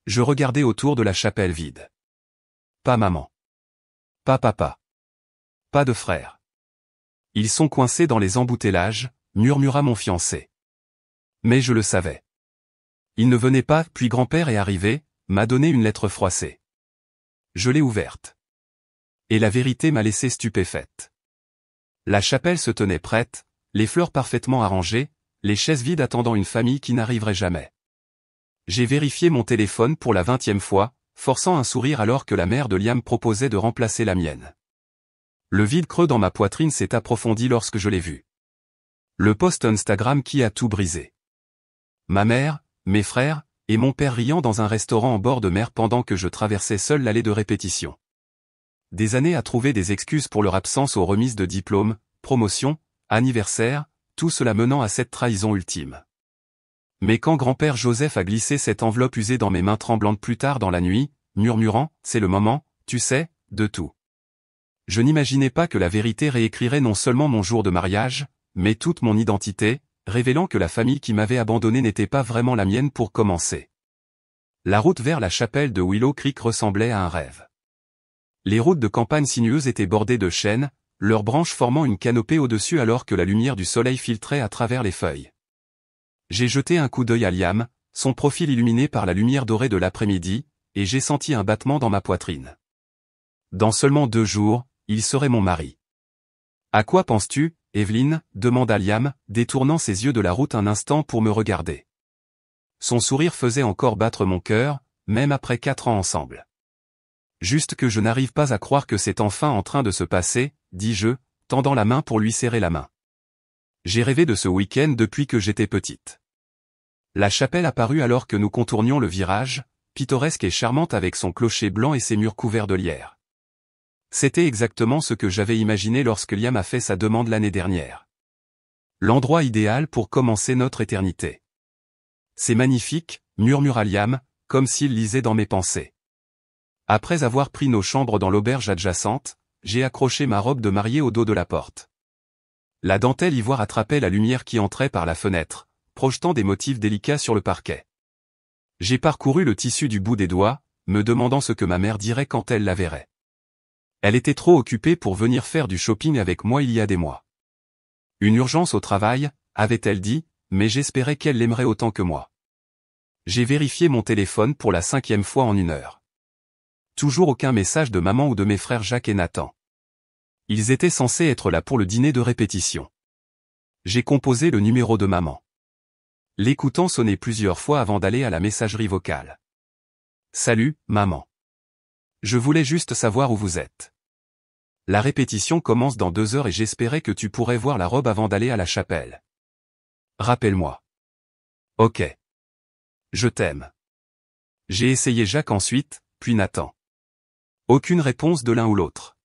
Je regardais autour de la chapelle vide. Pas maman. Pas papa. Pas de frère. Ils sont coincés dans les embouteillages, murmura mon fiancé. Mais je le savais. Il ne venait pas, puis grand-père est arrivé, m'a donné une lettre froissée. Je l'ai ouverte. Et la vérité m'a laissé stupéfaite. La chapelle se tenait prête, les fleurs parfaitement arrangées, les chaises vides attendant une famille qui n'arriverait jamais. J'ai vérifié mon téléphone pour la 20e fois, forçant un sourire alors que la mère de Liam proposait de remplacer la mienne. Le vide creux dans ma poitrine s'est approfondi lorsque je l'ai vu. Le post Instagram qui a tout brisé. Ma mère, mes frères, et mon père riant dans un restaurant en bord de mer pendant que je traversais seul l'allée de répétition. Des années à trouver des excuses pour leur absence aux remises de diplômes, promotions, anniversaires, tout cela menant à cette trahison ultime. Mais quand grand-père Joseph a glissé cette enveloppe usée dans mes mains tremblantes plus tard dans la nuit, murmurant, c'est le moment, tu sais, de tout. Je n'imaginais pas que la vérité réécrirait non seulement mon jour de mariage, mais toute mon identité, révélant que la famille qui m'avait abandonné n'était pas vraiment la mienne pour commencer. La route vers la chapelle de Willow Creek ressemblait à un rêve. Les routes de campagne sinueuses étaient bordées de chênes, leurs branches formant une canopée au-dessus alors que la lumière du soleil filtrait à travers les feuilles. J'ai jeté un coup d'œil à Liam, son profil illuminé par la lumière dorée de l'après-midi, et j'ai senti un battement dans ma poitrine. Dans seulement 2 jours, il serait mon mari. À quoi penses-tu, Evelyne ? Demanda Liam, détournant ses yeux de la route un instant pour me regarder. Son sourire faisait encore battre mon cœur, même après 4 ans ensemble. Juste que je n'arrive pas à croire que c'est enfin en train de se passer, dis-je, tendant la main pour lui serrer la main. J'ai rêvé de ce week-end depuis que j'étais petite. La chapelle apparut alors que nous contournions le virage, pittoresque et charmante avec son clocher blanc et ses murs couverts de lierre. C'était exactement ce que j'avais imaginé lorsque Liam a fait sa demande l'année dernière. L'endroit idéal pour commencer notre éternité. C'est magnifique, murmura Liam, comme s'il lisait dans mes pensées. Après avoir pris nos chambres dans l'auberge adjacente, j'ai accroché ma robe de mariée au dos de la porte. La dentelle ivoire attrapait la lumière qui entrait par la fenêtre, projetant des motifs délicats sur le parquet. J'ai parcouru le tissu du bout des doigts, me demandant ce que ma mère dirait quand elle la verrait. Elle était trop occupée pour venir faire du shopping avec moi il y a des mois. Une urgence au travail, avait-elle dit, mais j'espérais qu'elle l'aimerait autant que moi. J'ai vérifié mon téléphone pour la 5e fois en 1 heure. Toujours aucun message de maman ou de mes frères Jacques et Nathan. Ils étaient censés être là pour le dîner de répétition. J'ai composé le numéro de maman. L'écoutant sonner plusieurs fois avant d'aller à la messagerie vocale. Salut, maman. Je voulais juste savoir où vous êtes. La répétition commence dans 2 heures et j'espérais que tu pourrais voir la robe avant d'aller à la chapelle. Rappelle-moi. Ok. Je t'aime. J'ai essayé Jacques ensuite, puis Nathan. Aucune réponse de l'un ou l'autre.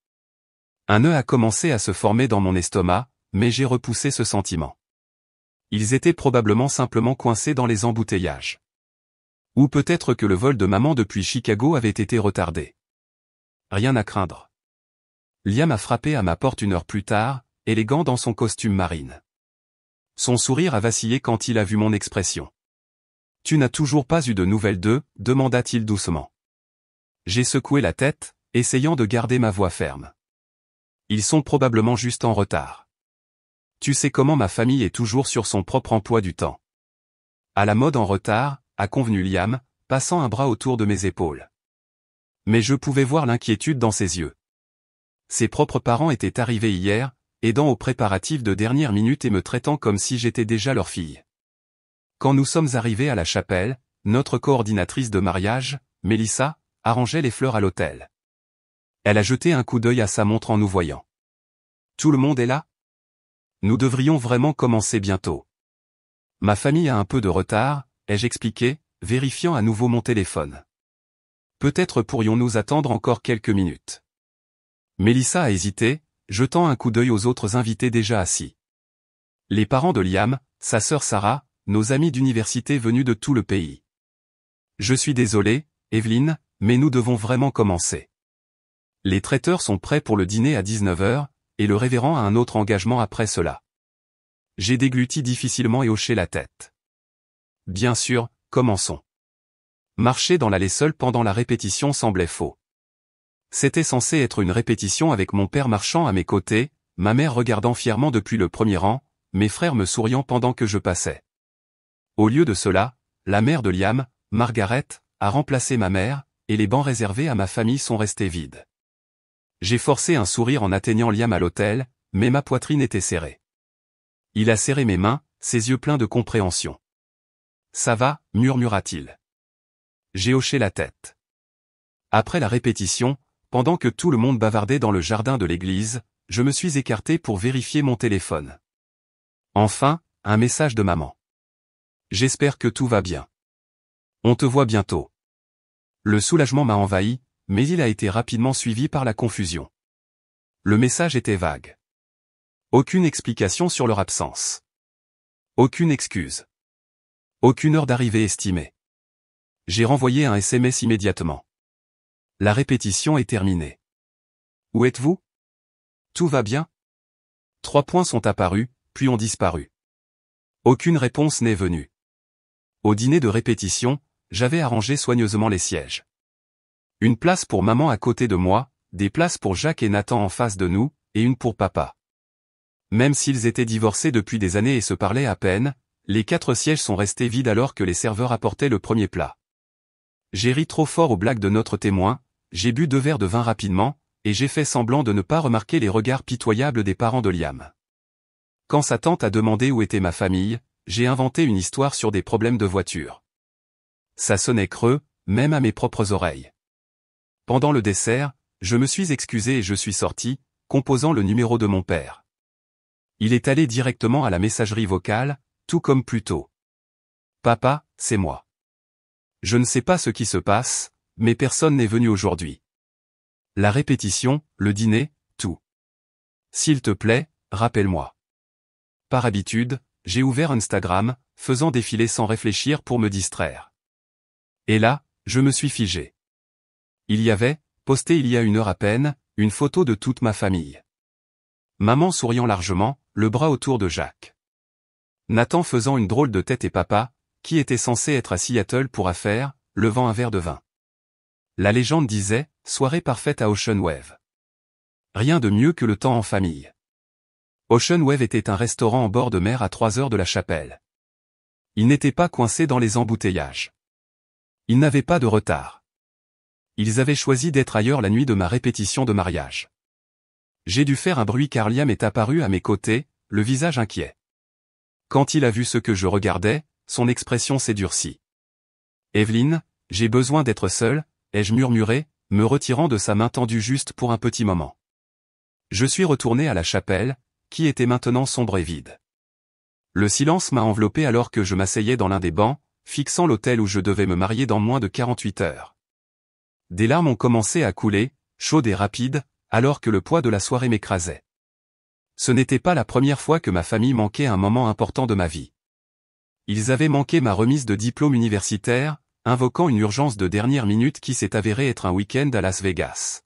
Un nœud a commencé à se former dans mon estomac, mais j'ai repoussé ce sentiment. Ils étaient probablement simplement coincés dans les embouteillages. Ou peut-être que le vol de maman depuis Chicago avait été retardé. Rien à craindre. Liam a frappé à ma porte 1 heure plus tard, élégant dans son costume marine. Son sourire a vacillé quand il a vu mon expression. « Tu n'as toujours pas eu de nouvelles d'eux ?» demanda-t-il doucement. J'ai secoué la tête, essayant de garder ma voix ferme. Ils sont probablement juste en retard. Tu sais comment ma famille est toujours sur son propre emploi du temps. À la mode en retard, a convenu Liam, passant un bras autour de mes épaules. Mais je pouvais voir l'inquiétude dans ses yeux. Ses propres parents étaient arrivés hier, aidant aux préparatifs de dernière minute et me traitant comme si j'étais déjà leur fille. Quand nous sommes arrivés à la chapelle, notre coordinatrice de mariage, Mélissa, arrangeait les fleurs à l'autel. Elle a jeté un coup d'œil à sa montre en nous voyant. Tout le monde est là ? Nous devrions vraiment commencer bientôt. Ma famille a un peu de retard, ai-je expliqué, vérifiant à nouveau mon téléphone. Peut-être pourrions-nous attendre encore quelques minutes. Mélissa a hésité, jetant un coup d'œil aux autres invités déjà assis. Les parents de Liam, sa sœur Sarah, nos amis d'université venus de tout le pays. Je suis désolé, Evelyne, mais nous devons vraiment commencer. Les traiteurs sont prêts pour le dîner à 19 heures, et le révérend a un autre engagement après cela. J'ai dégluti difficilement et hoché la tête. Bien sûr, commençons. Marcher dans l'allée seul pendant la répétition semblait faux. C'était censé être une répétition avec mon père marchant à mes côtés, ma mère regardant fièrement depuis le premier rang, mes frères me souriant pendant que je passais. Au lieu de cela, la mère de Liam, Margaret, a remplacé ma mère, et les bancs réservés à ma famille sont restés vides. J'ai forcé un sourire en atteignant Liam à l'hôtel, mais ma poitrine était serrée. Il a serré mes mains, ses yeux pleins de compréhension. « Ça va » murmura-t-il. J'ai hoché la tête. Après la répétition, pendant que tout le monde bavardait dans le jardin de l'église, je me suis écarté pour vérifier mon téléphone. Enfin, un message de maman. J'espère que tout va bien. On te voit bientôt. Le soulagement m'a envahi, mais il a été rapidement suivi par la confusion. Le message était vague. Aucune explication sur leur absence. Aucune excuse. Aucune heure d'arrivée estimée. J'ai renvoyé un SMS immédiatement. La répétition est terminée. Où êtes-vous? Tout va bien? 3 points sont apparus, puis ont disparu. Aucune réponse n'est venue. Au dîner de répétition, j'avais arrangé soigneusement les sièges. Une place pour maman à côté de moi, des places pour Jacques et Nathan en face de nous, et une pour papa. Même s'ils étaient divorcés depuis des années et se parlaient à peine, les 4 sièges sont restés vides alors que les serveurs apportaient le premier plat. J'ai ri trop fort aux blagues de notre témoin, j'ai bu 2 verres de vin rapidement, et j'ai fait semblant de ne pas remarquer les regards pitoyables des parents de Liam. Quand sa tante a demandé où était ma famille, j'ai inventé une histoire sur des problèmes de voiture. Ça sonnait creux, même à mes propres oreilles. Pendant le dessert, je me suis excusé et je suis sorti, composant le numéro de mon père. Il est allé directement à la messagerie vocale, tout comme plus tôt. Papa, c'est moi. Je ne sais pas ce qui se passe, mais personne n'est venu aujourd'hui. La répétition, le dîner, tout. S'il te plaît, rappelle-moi. Par habitude, j'ai ouvert Instagram, faisant défiler sans réfléchir pour me distraire. Et là, je me suis figé. Il y avait, posté il y a 1 heure à peine, une photo de toute ma famille. Maman souriant largement, le bras autour de Jacques. Nathan faisant une drôle de tête et papa, qui était censé être à Seattle pour affaires, levant un verre de vin. La légende disait, soirée parfaite à Ocean Wave. Rien de mieux que le temps en famille. Ocean Wave était un restaurant en bord de mer à 3 heures de la chapelle. Il n'était pas coincé dans les embouteillages. Il n'avait pas de retard. Ils avaient choisi d'être ailleurs la nuit de ma répétition de mariage. J'ai dû faire un bruit car Liam est apparu à mes côtés, le visage inquiet. Quand il a vu ce que je regardais, son expression s'est durcie. « Evelyne, j'ai besoin d'être seul », ai-je murmuré, me retirant de sa main tendue juste pour un petit moment. Je suis retourné à la chapelle, qui était maintenant sombre et vide. Le silence m'a enveloppé alors que je m'asseyais dans l'un des bancs, fixant l'hôtel où je devais me marier dans moins de 48 heures. Des larmes ont commencé à couler, chaudes et rapides, alors que le poids de la soirée m'écrasait. Ce n'était pas la première fois que ma famille manquait un moment important de ma vie. Ils avaient manqué ma remise de diplôme universitaire, invoquant une urgence de dernière minute qui s'est avérée être un week-end à Las Vegas.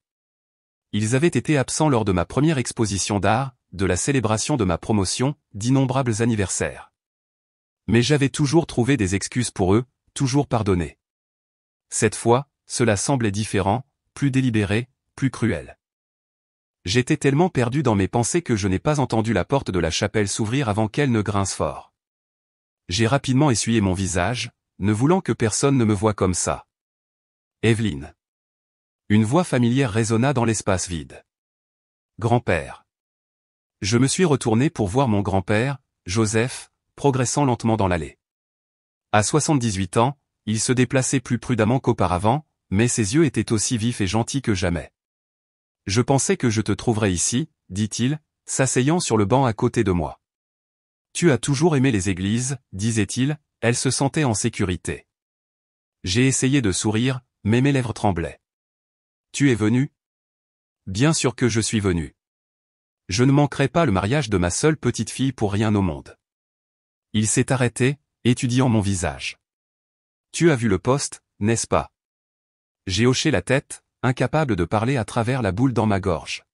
Ils avaient été absents lors de ma première exposition d'art, de la célébration de ma promotion, d'innombrables anniversaires. Mais j'avais toujours trouvé des excuses pour eux, toujours pardonné. Cette fois, cela semblait différent, plus délibéré, plus cruel. J'étais tellement perdu dans mes pensées que je n'ai pas entendu la porte de la chapelle s'ouvrir avant qu'elle ne grince fort. J'ai rapidement essuyé mon visage, ne voulant que personne ne me voie comme ça. Evelyne. Une voix familière résonna dans l'espace vide. Grand-père. Je me suis retourné pour voir mon grand-père, Joseph, progressant lentement dans l'allée. À 78 ans, il se déplaçait plus prudemment qu'auparavant, mais ses yeux étaient aussi vifs et gentils que jamais. « Je pensais que je te trouverais ici, » dit-il, s'asseyant sur le banc à côté de moi. « Tu as toujours aimé les églises, » disait-il, elle se sentait en sécurité. J'ai essayé de sourire, mais mes lèvres tremblaient. « Tu es venu ? » Bien sûr que je suis venu. Je ne manquerai pas le mariage de ma seule petite fille pour rien au monde. Il s'est arrêté, étudiant mon visage. « Tu as vu le poste, n'est-ce pas ? » J'ai hoché la tête, incapable de parler à travers la boule dans ma gorge.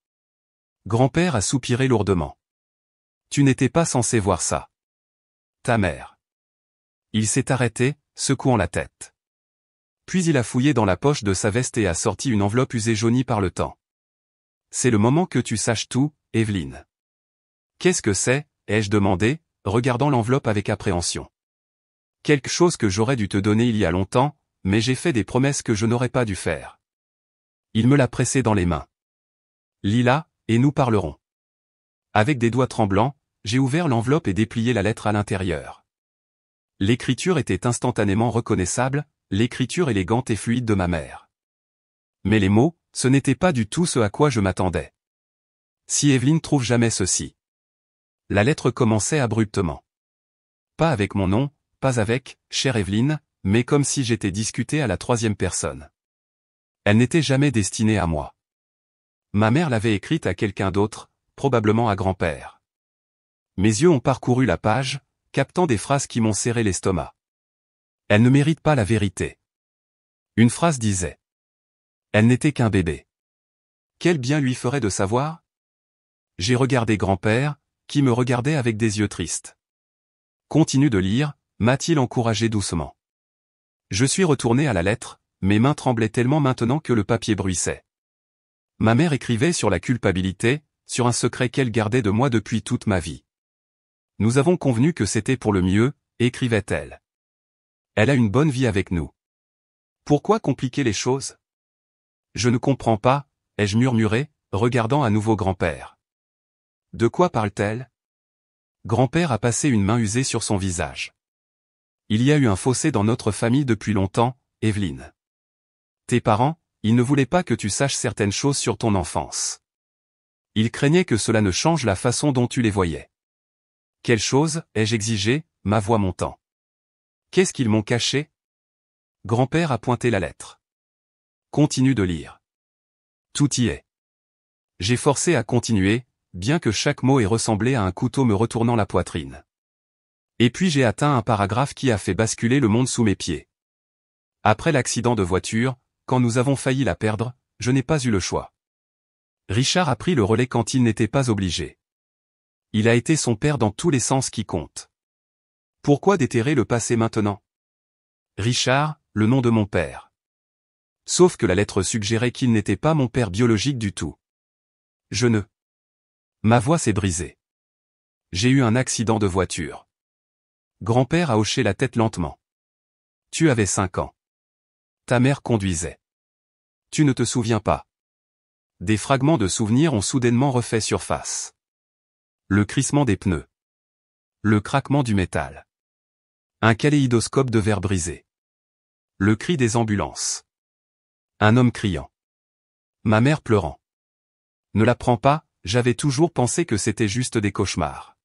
Grand-père a soupiré lourdement. « Tu n'étais pas censé voir ça. Ta mère. » Il s'est arrêté, secouant la tête. Puis il a fouillé dans la poche de sa veste et a sorti une enveloppe usée jaunie par le temps. C'est le moment que tu saches tout, Evelyne. Qu'est-ce que c'est, ai-je demandé, regardant l'enveloppe avec appréhension. Quelque chose que j'aurais dû te donner il y a longtemps, mais j'ai fait des promesses que je n'aurais pas dû faire. Il me l'a pressé dans les mains. Lis-la, et nous parlerons. Avec des doigts tremblants, j'ai ouvert l'enveloppe et déplié la lettre à l'intérieur. L'écriture était instantanément reconnaissable, l'écriture élégante et fluide de ma mère. Mais les mots, ce n'était pas du tout ce à quoi je m'attendais. Si Evelyne trouve jamais ceci. La lettre commençait abruptement. Pas avec mon nom, pas avec « chère Evelyne », mais comme si j'étais discuté à la troisième personne. Elle n'était jamais destinée à moi. Ma mère l'avait écrite à quelqu'un d'autre, probablement à grand-père. Mes yeux ont parcouru la page, captant des phrases qui m'ont serré l'estomac. Elle ne mérite pas la vérité. Une phrase disait. Elle n'était qu'un bébé. Quel bien lui ferait de savoir? J'ai regardé grand-père, qui me regardait avec des yeux tristes. Continue de lire, m'a-t-il encouragé doucement. Je suis retourné à la lettre, mes mains tremblaient tellement maintenant que le papier bruissait. Ma mère écrivait sur la culpabilité, sur un secret qu'elle gardait de moi depuis toute ma vie. Nous avons convenu que c'était pour le mieux, écrivait-elle. Elle a une bonne vie avec nous. Pourquoi compliquer les choses? Je ne comprends pas, ai-je murmuré, regardant à nouveau grand-père. De quoi parle-t-elle? Grand-père a passé une main usée sur son visage. Il y a eu un fossé dans notre famille depuis longtemps, Evelyne. Tes parents, ils ne voulaient pas que tu saches certaines choses sur ton enfance. Ils craignaient que cela ne change la façon dont tu les voyais. Quelle chose, ai-je exigé, ma voix montant. Qu'est-ce qu'ils m'ont caché? Grand-père a pointé la lettre. Continue de lire. Tout y est. J'ai forcé à continuer, bien que chaque mot ait ressemblé à un couteau me retournant la poitrine. Et puis j'ai atteint un paragraphe qui a fait basculer le monde sous mes pieds. Après l'accident de voiture, quand nous avons failli la perdre, je n'ai pas eu le choix. Richard a pris le relais quand il n'était pas obligé. Il a été son père dans tous les sens qui comptent. Pourquoi déterrer le passé maintenant? Richard, le nom de mon père. Sauf que la lettre suggérait qu'il n'était pas mon père biologique du tout. Je ne. Ma voix s'est brisée. J'ai eu un accident de voiture. Grand-père a hoché la tête lentement. Tu avais 5 ans. Ta mère conduisait. Tu ne te souviens pas. Des fragments de souvenirs ont soudainement refait surface. Le crissement des pneus. Le craquement du métal. Un kaléidoscope de verre brisé. Le cri des ambulances. Un homme criant. Ma mère pleurant. Ne la prends pas, j'avais toujours pensé que c'était juste des cauchemars.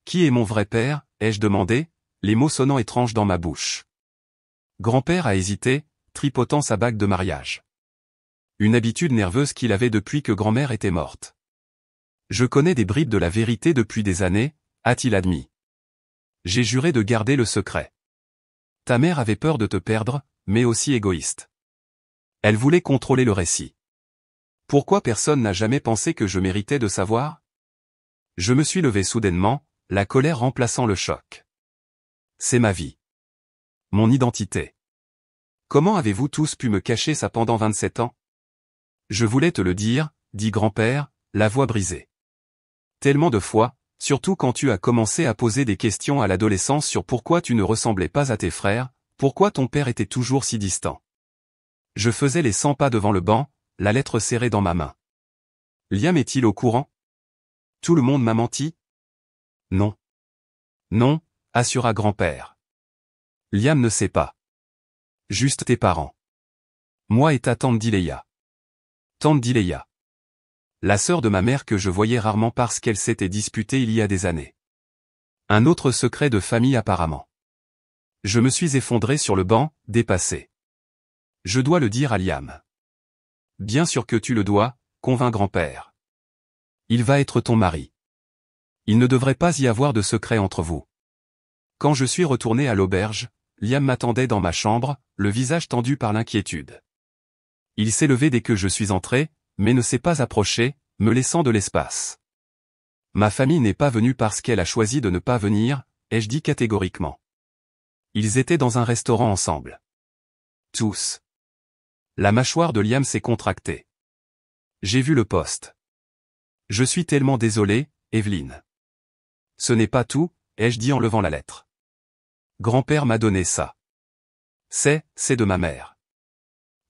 Qui est mon vrai père, ai-je demandé, les mots sonnant étranges dans ma bouche. Grand-père a hésité, tripotant sa bague de mariage. Une habitude nerveuse qu'il avait depuis que grand-mère était morte. Je connais des bribes de la vérité depuis des années, a-t-il admis. J'ai juré de garder le secret. Ta mère avait peur de te perdre, mais aussi égoïste. Elle voulait contrôler le récit. Pourquoi personne n'a jamais pensé que je méritais de savoir? Je me suis levé soudainement, la colère remplaçant le choc. C'est ma vie. Mon identité. Comment avez-vous tous pu me cacher ça pendant 27 ans? Je voulais te le dire, dit grand-père, la voix brisée. Tellement de fois, surtout quand tu as commencé à poser des questions à l'adolescence sur pourquoi tu ne ressemblais pas à tes frères, pourquoi ton père était toujours si distant. Je faisais les 100 pas devant le banc, la lettre serrée dans ma main. Liam est-il au courant? Tout le monde m'a menti? Non. Non, assura grand-père. Liam ne sait pas. Juste tes parents. Moi et ta tante Dileya. Tante Dileya. La sœur de ma mère que je voyais rarement parce qu'elle s'était disputée il y a des années. Un autre secret de famille apparemment. Je me suis effondré sur le banc, dépassé. Je dois le dire à Liam. Bien sûr que tu le dois, convint grand-père. Il va être ton mari. Il ne devrait pas y avoir de secret entre vous. Quand je suis retourné à l'auberge, Liam m'attendait dans ma chambre, le visage tendu par l'inquiétude. Il s'est levé dès que je suis entré, mais ne s'est pas approché, me laissant de l'espace. Ma famille n'est pas venue parce qu'elle a choisi de ne pas venir, ai-je dit catégoriquement. Ils étaient dans un restaurant ensemble. Tous. La mâchoire de Liam s'est contractée. J'ai vu le poste. Je suis tellement désolé, Evelyne. Ce n'est pas tout, ai-je dit en levant la lettre. Grand-père m'a donné ça. C'est de ma mère.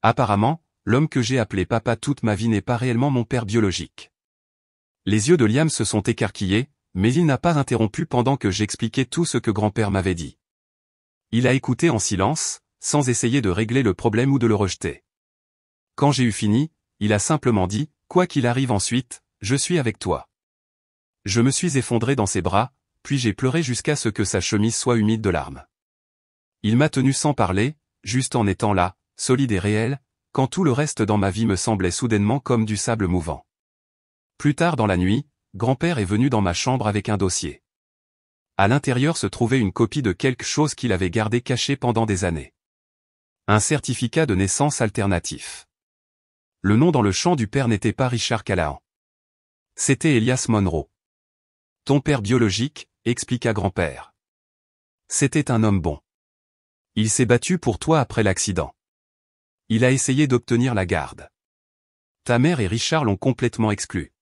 Apparemment, l'homme que j'ai appelé papa toute ma vie n'est pas réellement mon père biologique. Les yeux de Liam se sont écarquillés, mais il n'a pas interrompu pendant que j'expliquais tout ce que grand-père m'avait dit. Il a écouté en silence, sans essayer de régler le problème ou de le rejeter. Quand j'ai eu fini, il a simplement dit, quoi qu'il arrive ensuite, je suis avec toi. Je me suis effondré dans ses bras, puis j'ai pleuré jusqu'à ce que sa chemise soit humide de larmes. Il m'a tenu sans parler, juste en étant là, solide et réel, quand tout le reste dans ma vie me semblait soudainement comme du sable mouvant. Plus tard dans la nuit, grand-père est venu dans ma chambre avec un dossier. À l'intérieur se trouvait une copie de quelque chose qu'il avait gardé caché pendant des années. Un certificat de naissance alternatif. Le nom dans le champ du père n'était pas Richard Callahan. C'était Elias Monroe. Ton père biologique, expliqua grand-père. C'était un homme bon. Il s'est battu pour toi après l'accident. Il a essayé d'obtenir la garde. Ta mère et Richard l'ont complètement exclu.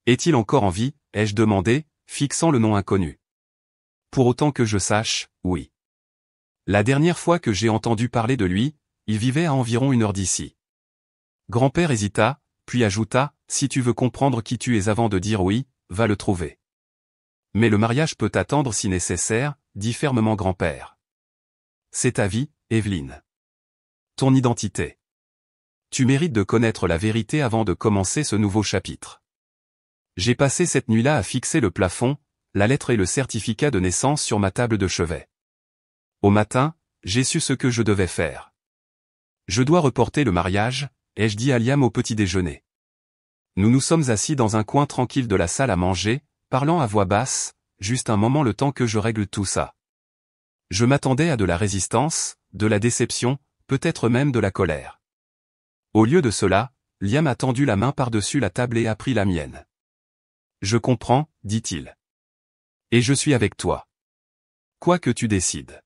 Est-il encore en vie, ai-je demandé, fixant le nom inconnu. Pour autant que je sache, oui. La dernière fois que j'ai entendu parler de lui, il vivait à environ 1 heure d'ici. Grand-père hésita, puis ajouta, si tu veux comprendre qui tu es avant de dire oui, va le trouver. Mais le mariage peut attendre si nécessaire, dit fermement grand-père. C'est ta vie, Evelyne. Ton identité. Tu mérites de connaître la vérité avant de commencer ce nouveau chapitre. J'ai passé cette nuit-là à fixer le plafond, la lettre et le certificat de naissance sur ma table de chevet. Au matin, j'ai su ce que je devais faire. Je dois reporter le mariage, ai-je dit à Liam au petit déjeuner. Nous nous sommes assis dans un coin tranquille de la salle à manger, parlant à voix basse, juste un moment le temps que je règle tout ça. Je m'attendais à de la résistance, de la déception, peut-être même de la colère. Au lieu de cela, Liam a tendu la main par-dessus la table et a pris la mienne. Je comprends, dit-il. Et je suis avec toi. Quoi que tu décides.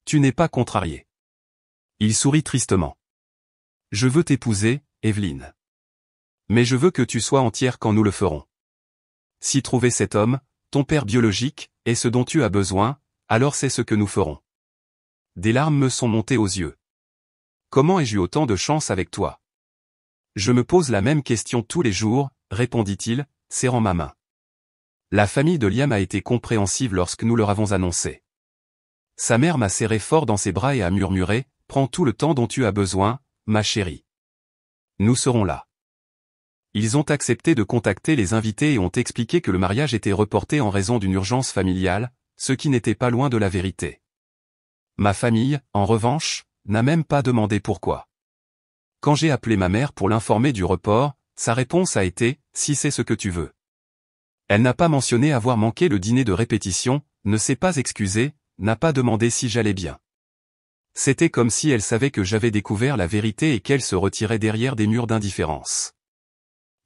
Tu n'es pas contrarié. Il sourit tristement. Je veux t'épouser, Evelyne. Mais je veux que tu sois entière quand nous le ferons. Si trouver cet homme, ton père biologique, est ce dont tu as besoin, alors c'est ce que nous ferons. Des larmes me sont montées aux yeux. Comment ai-je eu autant de chance avec toi? Je me pose la même question tous les jours, répondit-il, serrant ma main. La famille de Liam a été compréhensive lorsque nous leur avons annoncé. Sa mère m'a serré fort dans ses bras et a murmuré, prends tout le temps dont tu as besoin, ma chérie. Nous serons là. Ils ont accepté de contacter les invités et ont expliqué que le mariage était reporté en raison d'une urgence familiale, ce qui n'était pas loin de la vérité. Ma famille, en revanche, n'a même pas demandé pourquoi. Quand j'ai appelé ma mère pour l'informer du report, sa réponse a été « si c'est ce que tu veux ». Elle n'a pas mentionné avoir manqué le dîner de répétition, ne s'est pas excusée, n'a pas demandé si j'allais bien. C'était comme si elle savait que j'avais découvert la vérité et qu'elle se retirait derrière des murs d'indifférence.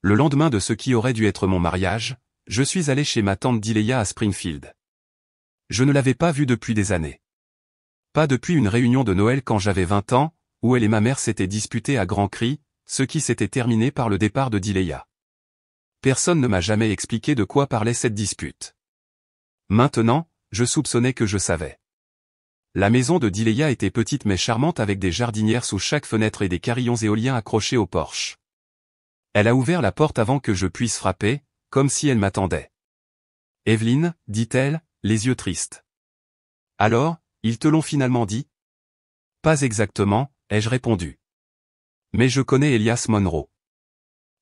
Le lendemain de ce qui aurait dû être mon mariage, je suis allé chez ma tante Dileya à Springfield. Je ne l'avais pas vue depuis des années. Pas depuis une réunion de Noël quand j'avais 20 ans, où elle et ma mère s'étaient disputées à grands cris, ce qui s'était terminé par le départ de Dileya. Personne ne m'a jamais expliqué de quoi parlait cette dispute. Maintenant, je soupçonnais que je savais. La maison de Dileya était petite mais charmante avec des jardinières sous chaque fenêtre et des carillons éoliens accrochés au porche. Elle a ouvert la porte avant que je puisse frapper, comme si elle m'attendait. « Evelyne, dit-elle, les yeux tristes. Alors, ils te l'ont finalement dit ? Pas exactement, ai-je répondu. Mais je connais Elias Monroe.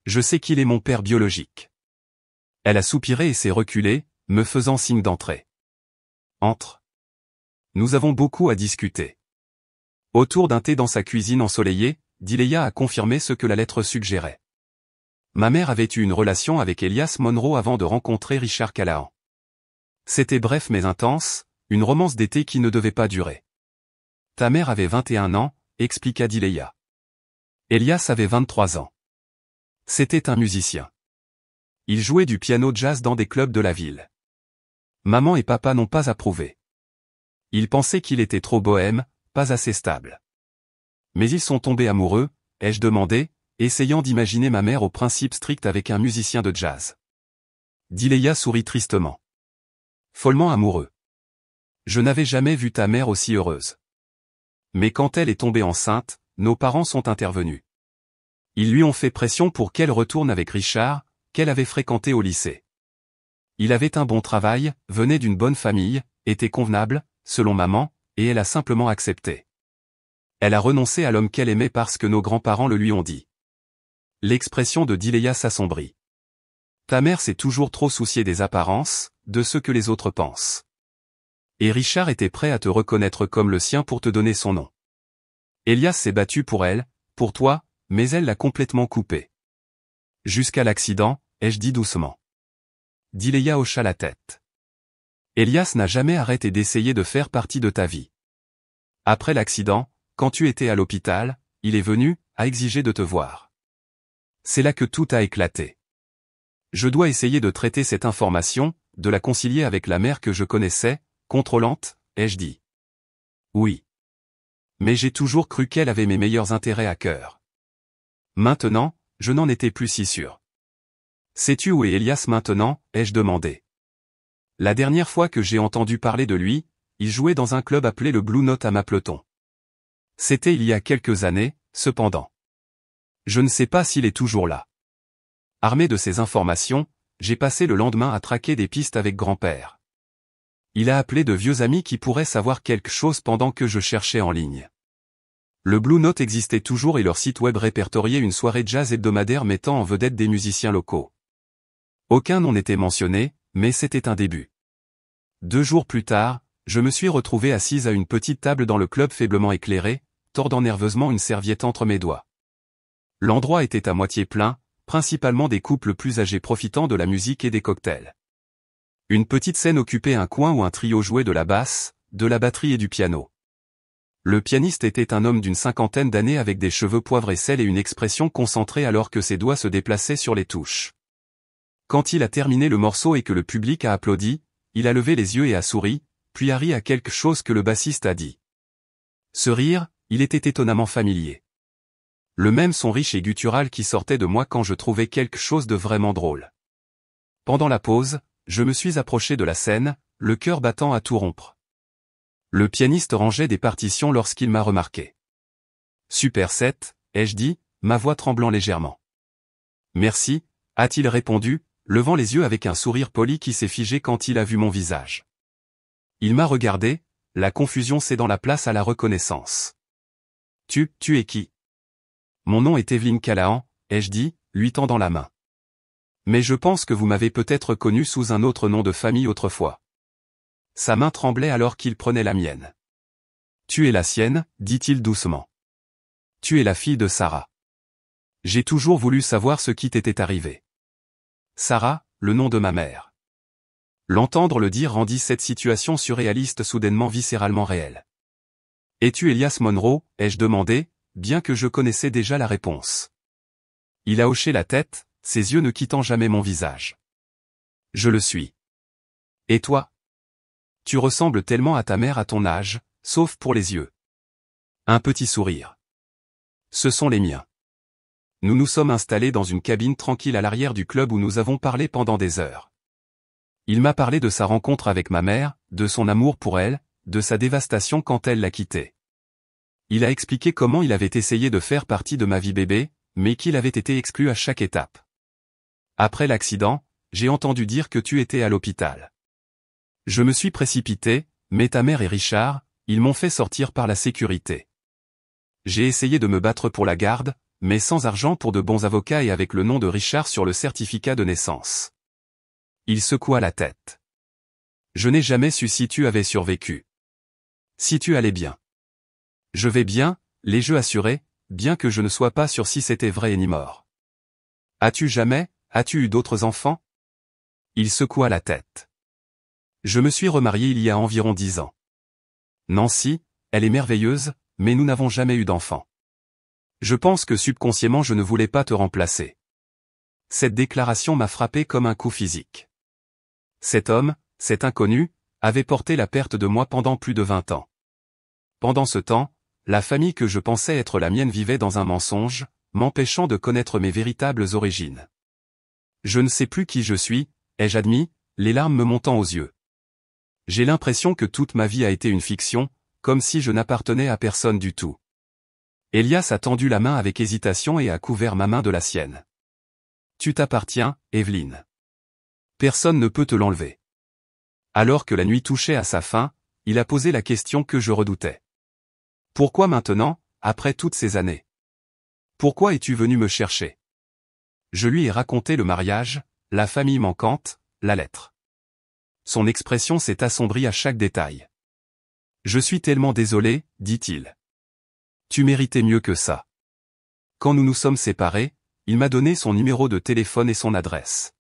Je sais qu'il est mon père biologique. Elle a soupiré et s'est reculée, me faisant signe d'entrer. Entre. Nous avons beaucoup à discuter. Autour d'un thé dans sa cuisine ensoleillée, Dileya a confirmé ce que la lettre suggérait. Ma mère avait eu une relation avec Elias Monroe avant de rencontrer Richard Callahan. C'était bref mais intense, une romance d'été qui ne devait pas durer. Ta mère avait 21 ans, expliqua Dileya. Elias avait 23 ans. C'était un musicien. Il jouait du piano jazz dans des clubs de la ville. Maman et papa n'ont pas approuvé. Ils pensaient qu'il était trop bohème, pas assez stable. Mais ils sont tombés amoureux, ai-je demandé, essayant d'imaginer ma mère au principe strict avec un musicien de jazz. Dileya sourit tristement. Follement amoureux. Je n'avais jamais vu ta mère aussi heureuse. Mais quand elle est tombée enceinte, nos parents sont intervenus. Ils lui ont fait pression pour qu'elle retourne avec Richard, qu'elle avait fréquenté au lycée. Il avait un bon travail, venait d'une bonne famille, était convenable, selon maman, et elle a simplement accepté. Elle a renoncé à l'homme qu'elle aimait parce que nos grands-parents le lui ont dit. L'expression de Dileya s'assombrit. Ta mère s'est toujours trop souciée des apparences, de ce que les autres pensent. Et Richard était prêt à te reconnaître comme le sien pour te donner son nom. Elias s'est battu pour elle, pour toi, mais elle l'a complètement coupé. Jusqu'à l'accident, ai-je dit doucement. Dileya hocha la tête. Elias n'a jamais arrêté d'essayer de faire partie de ta vie. Après l'accident, quand tu étais à l'hôpital, il est venu, a exigé de te voir. C'est là que tout a éclaté. Je dois essayer de traiter cette information, de la concilier avec la mère que je connaissais, contrôlante, ai-je dit. Oui. Mais j'ai toujours cru qu'elle avait mes meilleurs intérêts à cœur. Maintenant, je n'en étais plus si sûr. Sais-tu où est Elias maintenant, ai-je demandé. La dernière fois que j'ai entendu parler de lui, il jouait dans un club appelé le Blue Note à Mapleton. C'était il y a quelques années, cependant. Je ne sais pas s'il est toujours là. Armé de ces informations, j'ai passé le lendemain à traquer des pistes avec grand-père. Il a appelé de vieux amis qui pourraient savoir quelque chose pendant que je cherchais en ligne. Le Blue Note existait toujours et leur site web répertoriait une soirée jazz hebdomadaire mettant en vedette des musiciens locaux. Aucun nom n'était mentionné, mais c'était un début. 2 jours plus tard, je me suis retrouvé assise à une petite table dans le club faiblement éclairé, tordant nerveusement une serviette entre mes doigts. L'endroit était à moitié plein, principalement des couples plus âgés profitant de la musique et des cocktails. Une petite scène occupait un coin où un trio jouait de la basse, de la batterie et du piano. Le pianiste était un homme d'une 50aine d'années avec des cheveux poivre et sel et une expression concentrée alors que ses doigts se déplaçaient sur les touches. Quand il a terminé le morceau et que le public a applaudi, il a levé les yeux et a souri, puis a ri à quelque chose que le bassiste a dit. Ce rire, il était étonnamment familier. Le même son riche et guttural qui sortait de moi quand je trouvais quelque chose de vraiment drôle. Pendant la pause, je me suis approché de la scène, le cœur battant à tout rompre. Le pianiste rangeait des partitions lorsqu'il m'a remarqué. Super 7, ai-je dit, ma voix tremblant légèrement. Merci, a-t-il répondu, levant les yeux avec un sourire poli qui s'est figé quand il a vu mon visage. Il m'a regardé, la confusion cédant la place à la reconnaissance. Tu es qui? Mon nom est Evelyn Callahan, ai-je dit, lui tendant la main. Mais je pense que vous m'avez peut-être connu sous un autre nom de famille autrefois. Sa main tremblait alors qu'il prenait la mienne. Tu es la sienne, dit-il doucement. Tu es la fille de Sarah. J'ai toujours voulu savoir ce qui t'était arrivé. Sarah, le nom de ma mère. L'entendre le dire rendit cette situation surréaliste soudainement viscéralement réelle. Es-tu Elias Monroe, ai-je demandé, bien que je connaissais déjà la réponse. Il a hoché la tête, ses yeux ne quittant jamais mon visage. Je le suis. Et toi? Tu ressembles tellement à ta mère à ton âge, sauf pour les yeux. Un petit sourire. Ce sont les miens. Nous nous sommes installés dans une cabine tranquille à l'arrière du club où nous avons parlé pendant des heures. Il m'a parlé de sa rencontre avec ma mère, de son amour pour elle, de sa dévastation quand elle l'a quitté. Il a expliqué comment il avait essayé de faire partie de ma vie bébé, mais qu'il avait été exclu à chaque étape. Après l'accident, j'ai entendu dire que tu étais à l'hôpital. Je me suis précipité, mais ta mère et Richard, ils m'ont fait sortir par la sécurité. J'ai essayé de me battre pour la garde, mais sans argent pour de bons avocats et avec le nom de Richard sur le certificat de naissance. Il secoua la tête. Je n'ai jamais su si tu avais survécu. Si tu allais bien. Je vais bien, l'ai-je assuré, bien que je ne sois pas sûr si c'était vrai ni mort. As-tu eu d'autres enfants? Il secoua la tête. Je me suis remarié il y a environ 10 ans. Nancy, elle est merveilleuse, mais nous n'avons jamais eu d'enfant. Je pense que subconsciemment je ne voulais pas te remplacer. Cette déclaration m'a frappé comme un coup physique. Cet homme, cet inconnu, avait porté la perte de moi pendant plus de 20 ans. Pendant ce temps, la famille que je pensais être la mienne vivait dans un mensonge, m'empêchant de connaître mes véritables origines. Je ne sais plus qui je suis, ai-je admis, les larmes me montant aux yeux. J'ai l'impression que toute ma vie a été une fiction, comme si je n'appartenais à personne du tout. Elias a tendu la main avec hésitation et a couvert ma main de la sienne. Tu t'appartiens, Evelyne. Personne ne peut te l'enlever. Alors que la nuit touchait à sa fin, il a posé la question que je redoutais. Pourquoi maintenant, après toutes ces années? Pourquoi es-tu venu me chercher? Je lui ai raconté le mariage, la famille manquante, la lettre. Son expression s'est assombrie à chaque détail. Je suis tellement désolé, dit-il. Tu méritais mieux que ça. Quand nous nous sommes séparés, il m'a donné son numéro de téléphone et son adresse.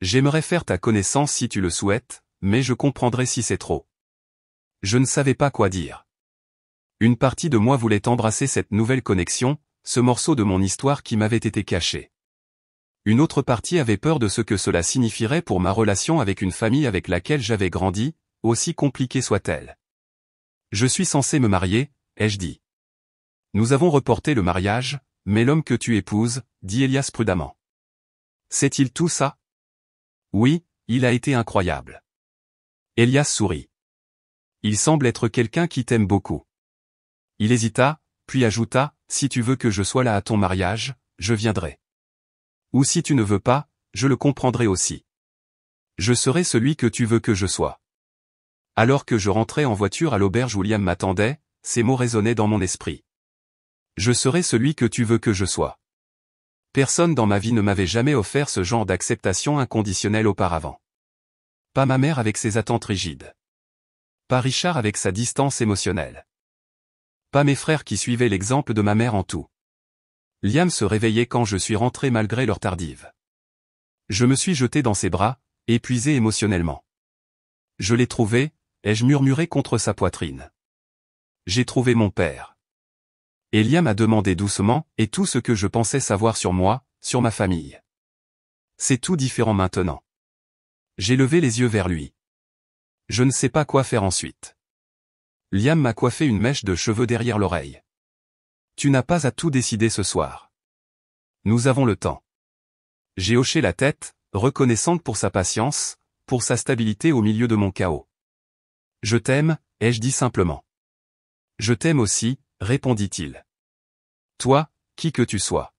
J'aimerais faire ta connaissance si tu le souhaites, mais je comprendrai si c'est trop. Je ne savais pas quoi dire. Une partie de moi voulait embrasser cette nouvelle connexion, ce morceau de mon histoire qui m'avait été caché. Une autre partie avait peur de ce que cela signifierait pour ma relation avec une famille avec laquelle j'avais grandi, aussi compliquée soit-elle. Je suis censé me marier, ai-je dit. Nous avons reporté le mariage, mais l'homme que tu épouses, dit Elias prudemment. Sait-il tout ça? Oui, il a été incroyable. Elias sourit. Il semble être quelqu'un qui t'aime beaucoup. Il hésita, puis ajouta, si tu veux que je sois là à ton mariage, je viendrai. Ou si tu ne veux pas, je le comprendrai aussi. Je serai celui que tu veux que je sois. Alors que je rentrais en voiture à l'auberge où Liam m'attendait, ces mots résonnaient dans mon esprit. Je serai celui que tu veux que je sois. Personne dans ma vie ne m'avait jamais offert ce genre d'acceptation inconditionnelle auparavant. Pas ma mère avec ses attentes rigides. Pas Richard avec sa distance émotionnelle. Pas mes frères qui suivaient l'exemple de ma mère en tout. Liam se réveillait quand je suis rentré malgré l'heure tardive. Je me suis jeté dans ses bras, épuisé émotionnellement. Je l'ai trouvé, ai-je murmuré contre sa poitrine. J'ai trouvé mon père. Et Liam a demandé doucement, et tout ce que je pensais savoir sur moi, sur ma famille. C'est tout différent maintenant. J'ai levé les yeux vers lui. Je ne sais pas quoi faire ensuite. Liam m'a coiffé une mèche de cheveux derrière l'oreille. Tu n'as pas à tout décider ce soir. Nous avons le temps. J'ai hoché la tête, reconnaissante pour sa patience, pour sa stabilité au milieu de mon chaos. Je t'aime, ai-je dit simplement. Je t'aime aussi, répondit-il. Toi, qui que tu sois.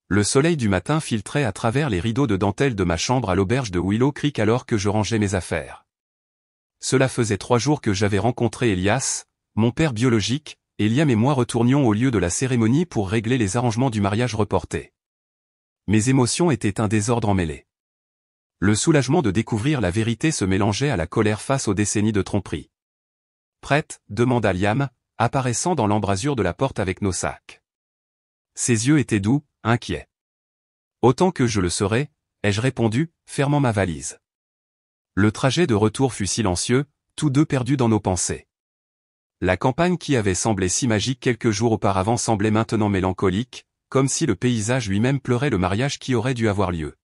Le soleil du matin filtrait à travers les rideaux de dentelle de ma chambre à l'auberge de Willow Creek alors que je rangeais mes affaires. Cela faisait 3 jours que j'avais rencontré Elias, mon père biologique, et Liam et moi retournions au lieu de la cérémonie pour régler les arrangements du mariage reporté. Mes émotions étaient un désordre emmêlé. Le soulagement de découvrir la vérité se mélangeait à la colère face aux décennies de tromperie. Prête, demanda Liam, apparaissant dans l'embrasure de la porte avec nos sacs. Ses yeux étaient doux, inquiets. Autant que je le serais, ai-je répondu, fermant ma valise. Le trajet de retour fut silencieux, tous deux perdus dans nos pensées. La campagne qui avait semblé si magique quelques jours auparavant semblait maintenant mélancolique, comme si le paysage lui-même pleurait le mariage qui aurait dû avoir lieu.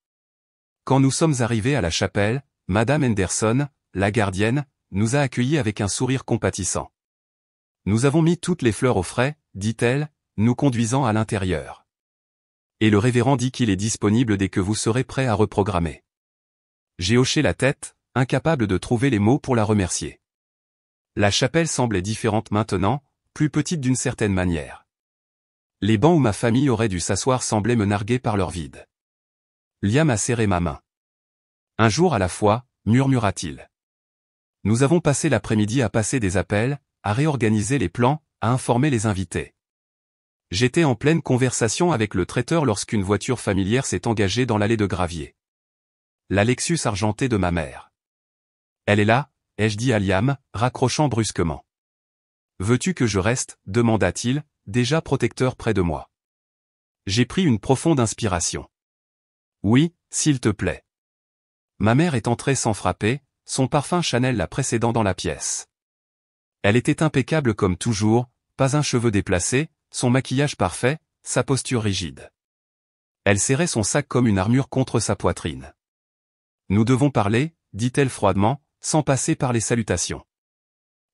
Quand nous sommes arrivés à la chapelle, Madame Henderson, la gardienne, nous a accueillis avec un sourire compatissant. Nous avons mis toutes les fleurs au frais, dit-elle, nous conduisant à l'intérieur. Et le révérend dit qu'il est disponible dès que vous serez prêt à reprogrammer. J'ai hoché la tête, incapable de trouver les mots pour la remercier. La chapelle semblait différente maintenant, plus petite d'une certaine manière. Les bancs où ma famille aurait dû s'asseoir semblaient me narguer par leur vide. Liam a serré ma main. Un jour à la fois, murmura-t-il. Nous avons passé l'après-midi à passer des appels, à réorganiser les plans, à informer les invités. J'étais en pleine conversation avec le traiteur lorsqu'une voiture familière s'est engagée dans l'allée de gravier. La Lexus argentée de ma mère. Elle est là, ai-je dit à Liam, raccrochant brusquement. Veux-tu que je reste, demanda-t-il, déjà protecteur près de moi. J'ai pris une profonde inspiration. Oui, s'il te plaît. Ma mère est entrée sans frapper, son parfum Chanel la précédant dans la pièce. Elle était impeccable comme toujours, pas un cheveu déplacé, son maquillage parfait, sa posture rigide. Elle serrait son sac comme une armure contre sa poitrine. Nous devons parler, dit-elle froidement, sans passer par les salutations.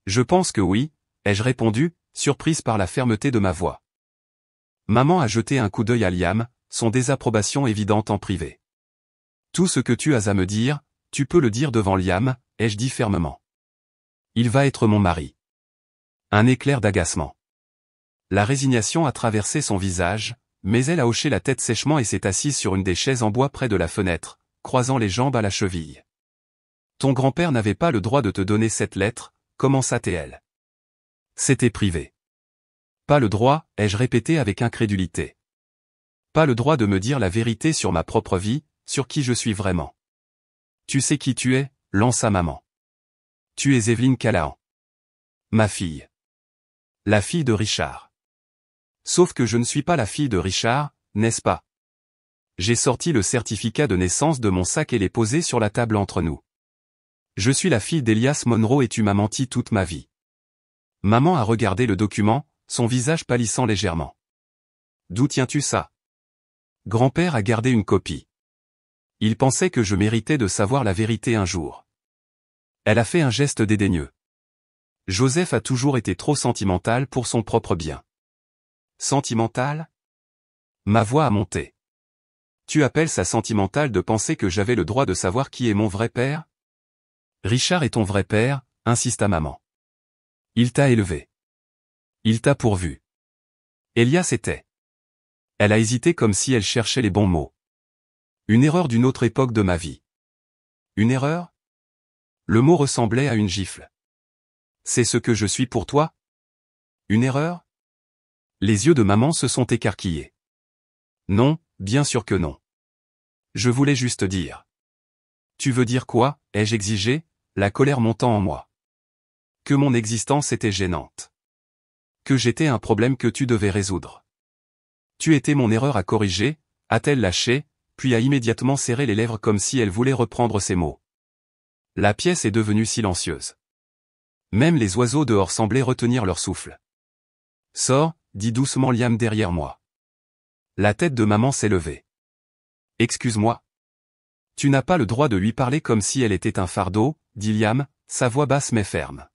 Je pense que oui, ai-je répondu, surprise par la fermeté de ma voix. Maman a jeté un coup d'œil à Liam, son désapprobation évidente en privé. Tout ce que tu as à me dire, tu peux le dire devant Liam, ai-je dit fermement. Il va être mon mari. Un éclair d'agacement. La résignation a traversé son visage, mais elle a hoché la tête sèchement et s'est assise sur une des chaises en bois près de la fenêtre, croisant les jambes à la cheville. Ton grand-père n'avait pas le droit de te donner cette lettre, commença-t-elle. C'était privé. Pas le droit, ai-je répété avec incrédulité. Pas le droit de me dire la vérité sur ma propre vie, sur qui je suis vraiment. Tu sais qui tu es, lança maman. Tu es Evelyne Callahan. Ma fille. La fille de Richard. Sauf que je ne suis pas la fille de Richard, n'est-ce pas? J'ai sorti le certificat de naissance de mon sac et l'ai posé sur la table entre nous. Je suis la fille d'Elias Monroe et tu m'as menti toute ma vie. Maman a regardé le document, son visage pâlissant légèrement. D'où tiens-tu ça? Grand-père a gardé une copie. Il pensait que je méritais de savoir la vérité un jour. Elle a fait un geste dédaigneux. Joseph a toujours été trop sentimental pour son propre bien. Sentimental? Ma voix a monté. Tu appelles ça sentimental de penser que j'avais le droit de savoir qui est mon vrai père? Richard est ton vrai père, insista maman. Il t'a élevé. Il t'a pourvu. Elias était. Elle a hésité comme si elle cherchait les bons mots. Une erreur d'une autre époque de ma vie. Une erreur? Le mot ressemblait à une gifle. C'est ce que je suis pour toi? Une erreur? Les yeux de maman se sont écarquillés. Non, bien sûr que non. Je voulais juste dire. Tu veux dire quoi, ai-je exigé, la colère montant en moi. Que mon existence était gênante. Que j'étais un problème que tu devais résoudre. Tu étais mon erreur à corriger, a-t-elle lâché, puis a immédiatement serré les lèvres comme si elle voulait reprendre ses mots. La pièce est devenue silencieuse. Même les oiseaux dehors semblaient retenir leur souffle. Sors, dit doucement Liam derrière moi. La tête de maman s'est levée. Excuse-moi. Tu n'as pas le droit de lui parler comme si elle était un fardeau, dit Liam, sa voix basse mais ferme.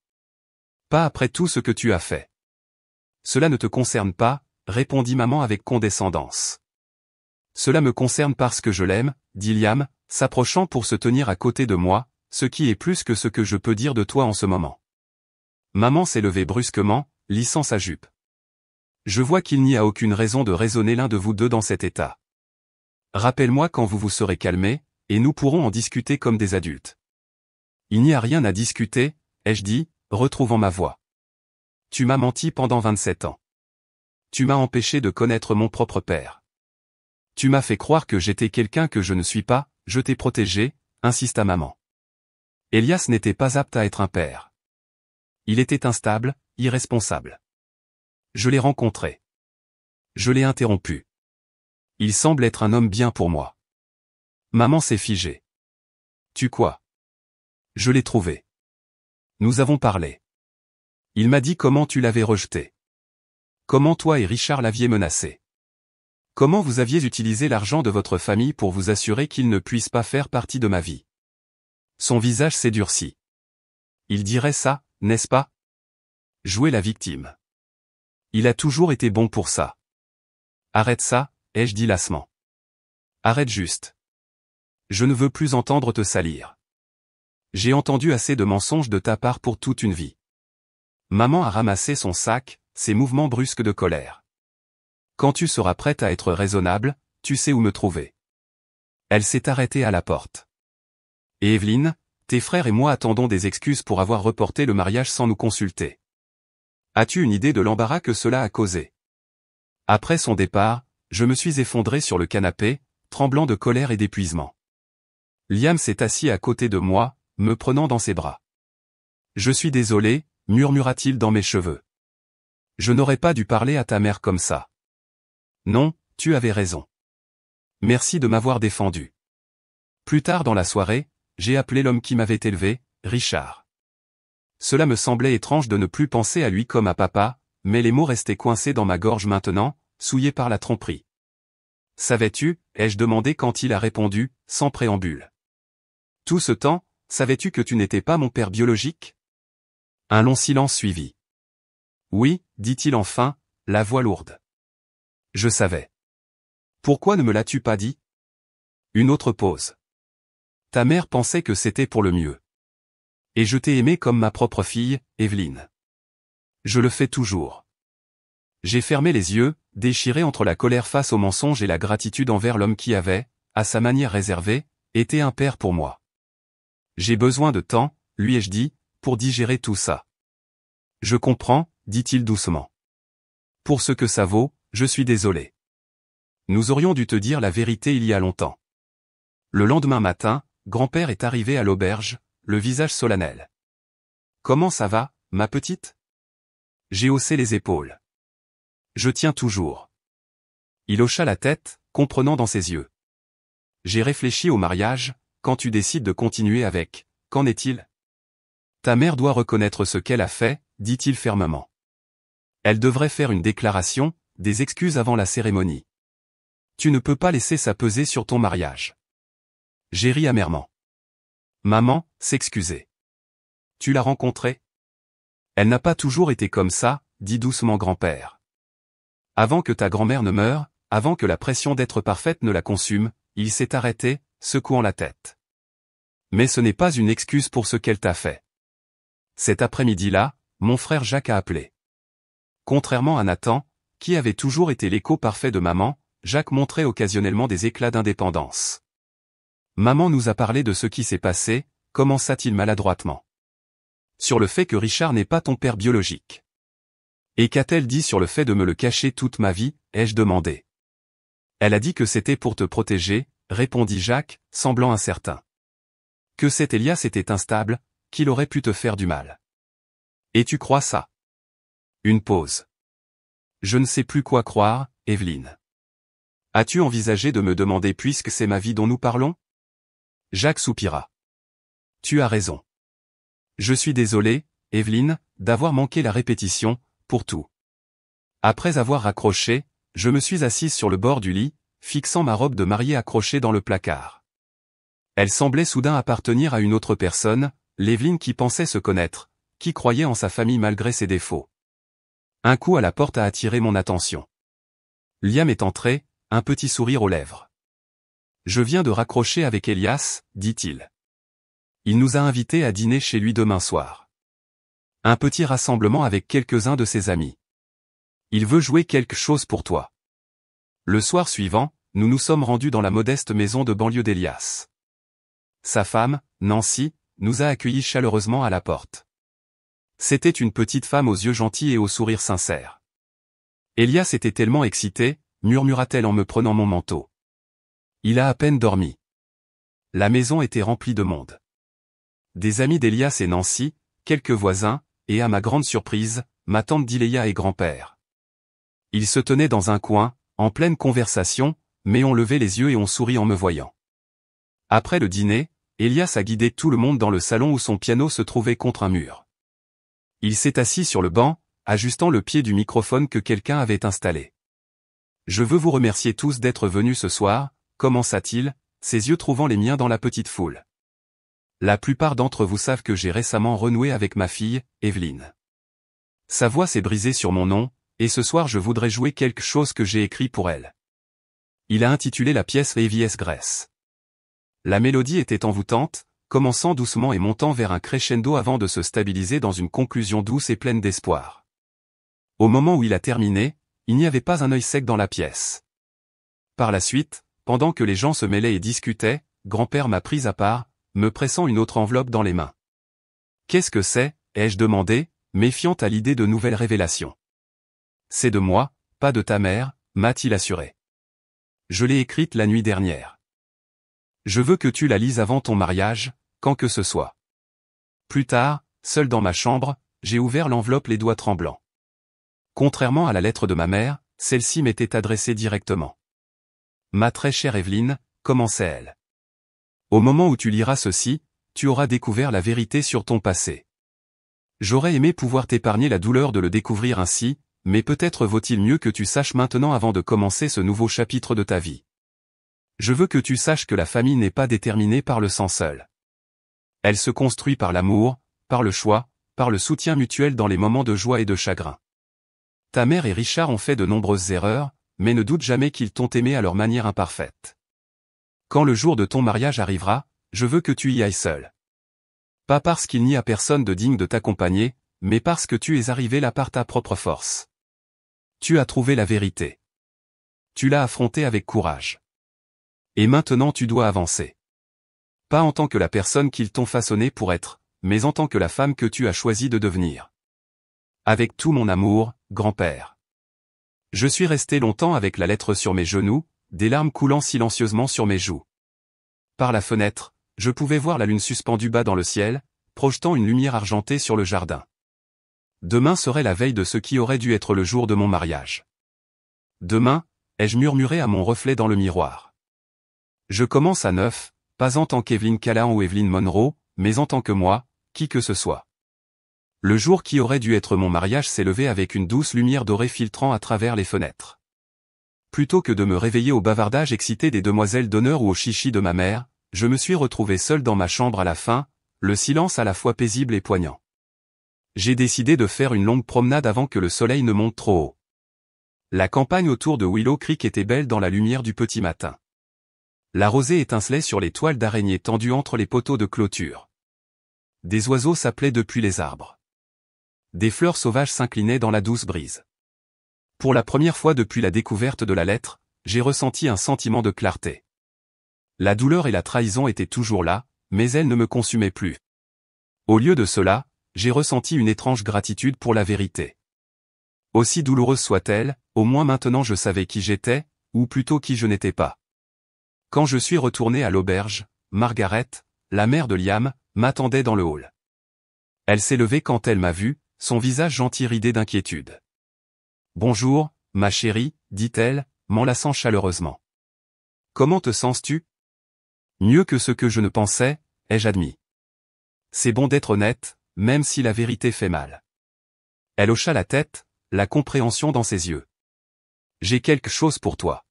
Pas après tout ce que tu as fait. Cela ne te concerne pas, répondit maman avec condescendance. Cela me concerne parce que je l'aime, dit Liam, s'approchant pour se tenir à côté de moi, ce qui est plus que ce que je peux dire de toi en ce moment. Maman s'est levée brusquement, lissant sa jupe. Je vois qu'il n'y a aucune raison de raisonner l'un de vous deux dans cet état. Rappelle-moi quand vous vous serez calmés, et nous pourrons en discuter comme des adultes. Il n'y a rien à discuter, ai-je dit, retrouvant ma voix. Tu m'as menti pendant 27 ans. Tu m'as empêché de connaître mon propre père. Tu m'as fait croire que j'étais quelqu'un que je ne suis pas, je t'ai protégé, insista maman. Elias n'était pas apte à être un père. Il était instable, irresponsable. Je l'ai rencontré. Je l'ai interrompu. Il semble être un homme bien pour moi. Maman s'est figée. Tu quoi? Je l'ai trouvé. Nous avons parlé. Il m'a dit comment tu l'avais rejeté. Comment toi et Richard l'aviez menacé. Comment vous aviez utilisé l'argent de votre famille pour vous assurer qu'il ne puisse pas faire partie de ma vie. Son visage s'est durci. Il dirait ça, n'est-ce pas? Jouer la victime. Il a toujours été bon pour ça. Arrête ça, ai-je dit lassement. Arrête juste. Je ne veux plus entendre te salir. J'ai entendu assez de mensonges de ta part pour toute une vie. Maman a ramassé son sac, ses mouvements brusques de colère. Quand tu seras prête à être raisonnable, tu sais où me trouver. Elle s'est arrêtée à la porte. Et Evelyne, tes frères et moi attendons des excuses pour avoir reporté le mariage sans nous consulter. As-tu une idée de l'embarras que cela a causé? Après son départ, je me suis effondré sur le canapé, tremblant de colère et d'épuisement. Liam s'est assis à côté de moi, me prenant dans ses bras. Je suis désolé, murmura-t-il dans mes cheveux. Je n'aurais pas dû parler à ta mère comme ça. Non, tu avais raison. Merci de m'avoir défendu. Plus tard dans la soirée, j'ai appelé l'homme qui m'avait élevé, Richard. Cela me semblait étrange de ne plus penser à lui comme à papa, mais les mots restaient coincés dans ma gorge maintenant, souillés par la tromperie. Savais-tu, ai-je demandé quand il a répondu, sans préambule. Tout ce temps, savais-tu que tu n'étais pas mon père biologique? Un long silence suivit. Oui, dit-il enfin, la voix lourde. Je savais. Pourquoi ne me l'as-tu pas dit? Une autre pause. Ta mère pensait que c'était pour le mieux. Et je t'ai aimé comme ma propre fille, Evelyne. Je le fais toujours. J'ai fermé les yeux, déchiré entre la colère face au mensonge et la gratitude envers l'homme qui avait, à sa manière réservée, été un père pour moi. J'ai besoin de temps, lui ai-je dit, pour digérer tout ça. Je comprends, dit-il doucement. Pour ce que ça vaut, je suis désolé. Nous aurions dû te dire la vérité il y a longtemps. Le lendemain matin, grand-père est arrivé à l'auberge, le visage solennel. Comment ça va, ma petite? J'ai haussé les épaules. Je tiens toujours. Il hocha la tête, comprenant dans ses yeux. J'ai réfléchi au mariage, quand tu décides de continuer avec, qu'en est-il? Ta mère doit reconnaître ce qu'elle a fait, dit-il fermement. Elle devrait faire une déclaration, des excuses avant la cérémonie. Tu ne peux pas laisser ça peser sur ton mariage. J'ai ri amèrement. Maman, s'excuser. Tu l'as rencontrée? Elle n'a pas toujours été comme ça, dit doucement grand-père. Avant que ta grand-mère ne meure, avant que la pression d'être parfaite ne la consume, il s'est arrêté, secouant la tête. Mais ce n'est pas une excuse pour ce qu'elle t'a fait. Cet après-midi-là, mon frère Jacques a appelé. Contrairement à Nathan, qui avait toujours été l'écho parfait de maman, Jacques montrait occasionnellement des éclats d'indépendance. Maman nous a parlé de ce qui s'est passé, commença-t-il maladroitement. Sur le fait que Richard n'est pas ton père biologique. Et qu'a-t-elle dit sur le fait de me le cacher toute ma vie, ai-je demandé. Elle a dit que c'était pour te protéger, répondit Jacques, semblant incertain. Que cet Elias était instable, qu'il aurait pu te faire du mal. Et tu crois ça? Une pause. Je ne sais plus quoi croire, Evelyne. As-tu envisagé de me demander puisque c'est ma vie dont nous parlons? Jacques soupira. Tu as raison. Je suis désolé, Evelyne, d'avoir manqué la répétition, pour tout. Après avoir raccroché, je me suis assise sur le bord du lit, fixant ma robe de mariée accrochée dans le placard. Elle semblait soudain appartenir à une autre personne, l'Evelyne qui pensait se connaître, qui croyait en sa famille malgré ses défauts. Un coup à la porte a attiré mon attention. Liam est entré, un petit sourire aux lèvres. Je viens de raccrocher avec Elias, dit-il. Il nous a invités à dîner chez lui demain soir. Un petit rassemblement avec quelques-uns de ses amis. Il veut jouer quelque chose pour toi. Le soir suivant, nous nous sommes rendus dans la modeste maison de banlieue d'Elias. Sa femme, Nancy, nous a accueillis chaleureusement à la porte. C'était une petite femme aux yeux gentils et au sourire sincère. Elias était tellement excité, murmura-t-elle en me prenant mon manteau. Il a à peine dormi. La maison était remplie de monde. Des amis d'Elias et Nancy, quelques voisins, et à ma grande surprise, ma tante Dileya et grand-père. Ils se tenaient dans un coin, en pleine conversation, mais ont levé les yeux et ont souri en me voyant. Après le dîner, Elias a guidé tout le monde dans le salon où son piano se trouvait contre un mur. Il s'est assis sur le banc, ajustant le pied du microphone que quelqu'un avait installé. Je veux vous remercier tous d'être venus ce soir, commença-t-il, ses yeux trouvant les miens dans la petite foule. La plupart d'entre vous savent que j'ai récemment renoué avec ma fille, Evelyne. Sa voix s'est brisée sur mon nom, et ce soir je voudrais jouer quelque chose que j'ai écrit pour elle. Il a intitulé la pièce A.V.S. Grace. La mélodie était envoûtante, commençant doucement et montant vers un crescendo avant de se stabiliser dans une conclusion douce et pleine d'espoir. Au moment où il a terminé, il n'y avait pas un œil sec dans la pièce. Par la suite, pendant que les gens se mêlaient et discutaient, grand-père m'a prise à part, me pressant une autre enveloppe dans les mains. Qu'est-ce que c'est, ai-je demandé, méfiante à l'idée de nouvelles révélations. C'est de moi, pas de ta mère, m'a-t-il assuré. Je l'ai écrite la nuit dernière. Je veux que tu la lises avant ton mariage, quand que ce soit. Plus tard, seul dans ma chambre, j'ai ouvert l'enveloppe les doigts tremblants. Contrairement à la lettre de ma mère, celle-ci m'était adressée directement. Ma très chère Evelyne, commençait-elle. Au moment où tu liras ceci, tu auras découvert la vérité sur ton passé. J'aurais aimé pouvoir t'épargner la douleur de le découvrir ainsi, mais peut-être vaut-il mieux que tu saches maintenant avant de commencer ce nouveau chapitre de ta vie. Je veux que tu saches que la famille n'est pas déterminée par le sang seul. Elle se construit par l'amour, par le choix, par le soutien mutuel dans les moments de joie et de chagrin. Ta mère et Richard ont fait de nombreuses erreurs, mais ne doute jamais qu'ils t'ont aimé à leur manière imparfaite. Quand le jour de ton mariage arrivera, je veux que tu y ailles seul. Pas parce qu'il n'y a personne de digne de t'accompagner, mais parce que tu es arrivé là par ta propre force. Tu as trouvé la vérité. Tu l'as affrontée avec courage. Et maintenant tu dois avancer. Pas en tant que la personne qu'ils t'ont façonnée pour être, mais en tant que la femme que tu as choisi de devenir. Avec tout mon amour, grand-père. Je suis resté longtemps avec la lettre sur mes genoux, des larmes coulant silencieusement sur mes joues. Par la fenêtre, je pouvais voir la lune suspendue bas dans le ciel, projetant une lumière argentée sur le jardin. Demain serait la veille de ce qui aurait dû être le jour de mon mariage. Demain, ai-je murmuré à mon reflet dans le miroir. Je commence à neuf, pas en tant qu'Evelyn Callahan ou Evelyn Monroe, mais en tant que moi, qui que ce soit. Le jour qui aurait dû être mon mariage s'est levé avec une douce lumière dorée filtrant à travers les fenêtres. Plutôt que de me réveiller au bavardage excité des demoiselles d'honneur ou au chichi de ma mère, je me suis retrouvé seul dans ma chambre à la fin, le silence à la fois paisible et poignant. J'ai décidé de faire une longue promenade avant que le soleil ne monte trop haut. La campagne autour de Willow Creek était belle dans la lumière du petit matin. La rosée étincelait sur les toiles d'araignée tendues entre les poteaux de clôture. Des oiseaux s'appelaient depuis les arbres. Des fleurs sauvages s'inclinaient dans la douce brise. Pour la première fois depuis la découverte de la lettre, j'ai ressenti un sentiment de clarté. La douleur et la trahison étaient toujours là, mais elles ne me consumaient plus. Au lieu de cela, j'ai ressenti une étrange gratitude pour la vérité. Aussi douloureuse soit-elle, au moins maintenant je savais qui j'étais, ou plutôt qui je n'étais pas. Quand je suis retourné à l'auberge, Margaret, la mère de Liam, m'attendait dans le hall. Elle s'est levée quand elle m'a vu, son visage gentil ridé d'inquiétude. « Bonjour, ma chérie, dit-elle, m'enlaçant chaleureusement. Comment te sens-tu ? Mieux que ce que je ne pensais, ai-je admis. C'est bon d'être honnête, même si la vérité fait mal. Elle hocha la tête, la compréhension dans ses yeux. J'ai quelque chose pour toi.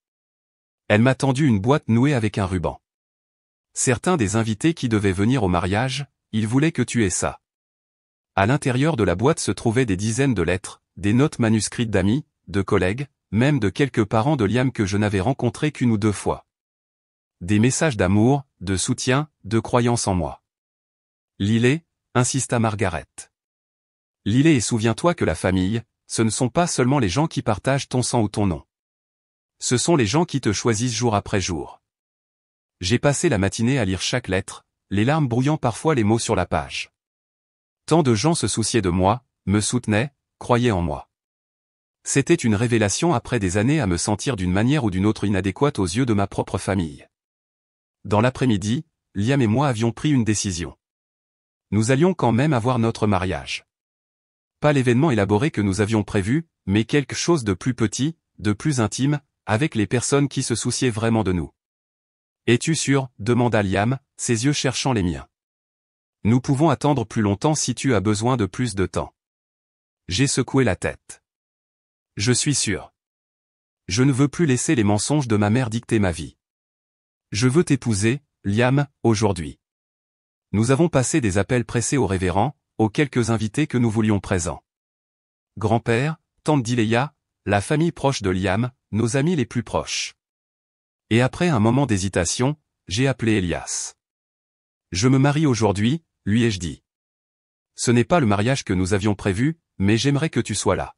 Elle m'a tendu une boîte nouée avec un ruban. Certains des invités qui devaient venir au mariage, ils voulaient que tu aies ça. À l'intérieur de la boîte se trouvaient des dizaines de lettres, des notes manuscrites d'amis, de collègues, même de quelques parents de Liam que je n'avais rencontrés qu'une ou deux fois. Des messages d'amour, de soutien, de croyance en moi. Lillet, insista Margaret. Lillet, et souviens-toi que la famille, ce ne sont pas seulement les gens qui partagent ton sang ou ton nom. Ce sont les gens qui te choisissent jour après jour. J'ai passé la matinée à lire chaque lettre, les larmes brouillant parfois les mots sur la page. Tant de gens se souciaient de moi, me soutenaient, croyaient en moi. C'était une révélation après des années à me sentir d'une manière ou d'une autre inadéquate aux yeux de ma propre famille. Dans l'après-midi, Liam et moi avions pris une décision. Nous allions quand même avoir notre mariage. Pas l'événement élaboré que nous avions prévu, mais quelque chose de plus petit, de plus intime, avec les personnes qui se souciaient vraiment de nous. « Es-tu sûr ? demanda Liam, ses yeux cherchant les miens. Nous pouvons attendre plus longtemps si tu as besoin de plus de temps. J'ai secoué la tête. Je suis sûr. Je ne veux plus laisser les mensonges de ma mère dicter ma vie. Je veux t'épouser, Liam, aujourd'hui. Nous avons passé des appels pressés au révérend, aux quelques invités que nous voulions présents. Grand-père, tante Dileya, la famille proche de Liam, nos amis les plus proches. Et après un moment d'hésitation, j'ai appelé Elias. Je me marie aujourd'hui, lui ai-je dit. Ce n'est pas le mariage que nous avions prévu, mais j'aimerais que tu sois là.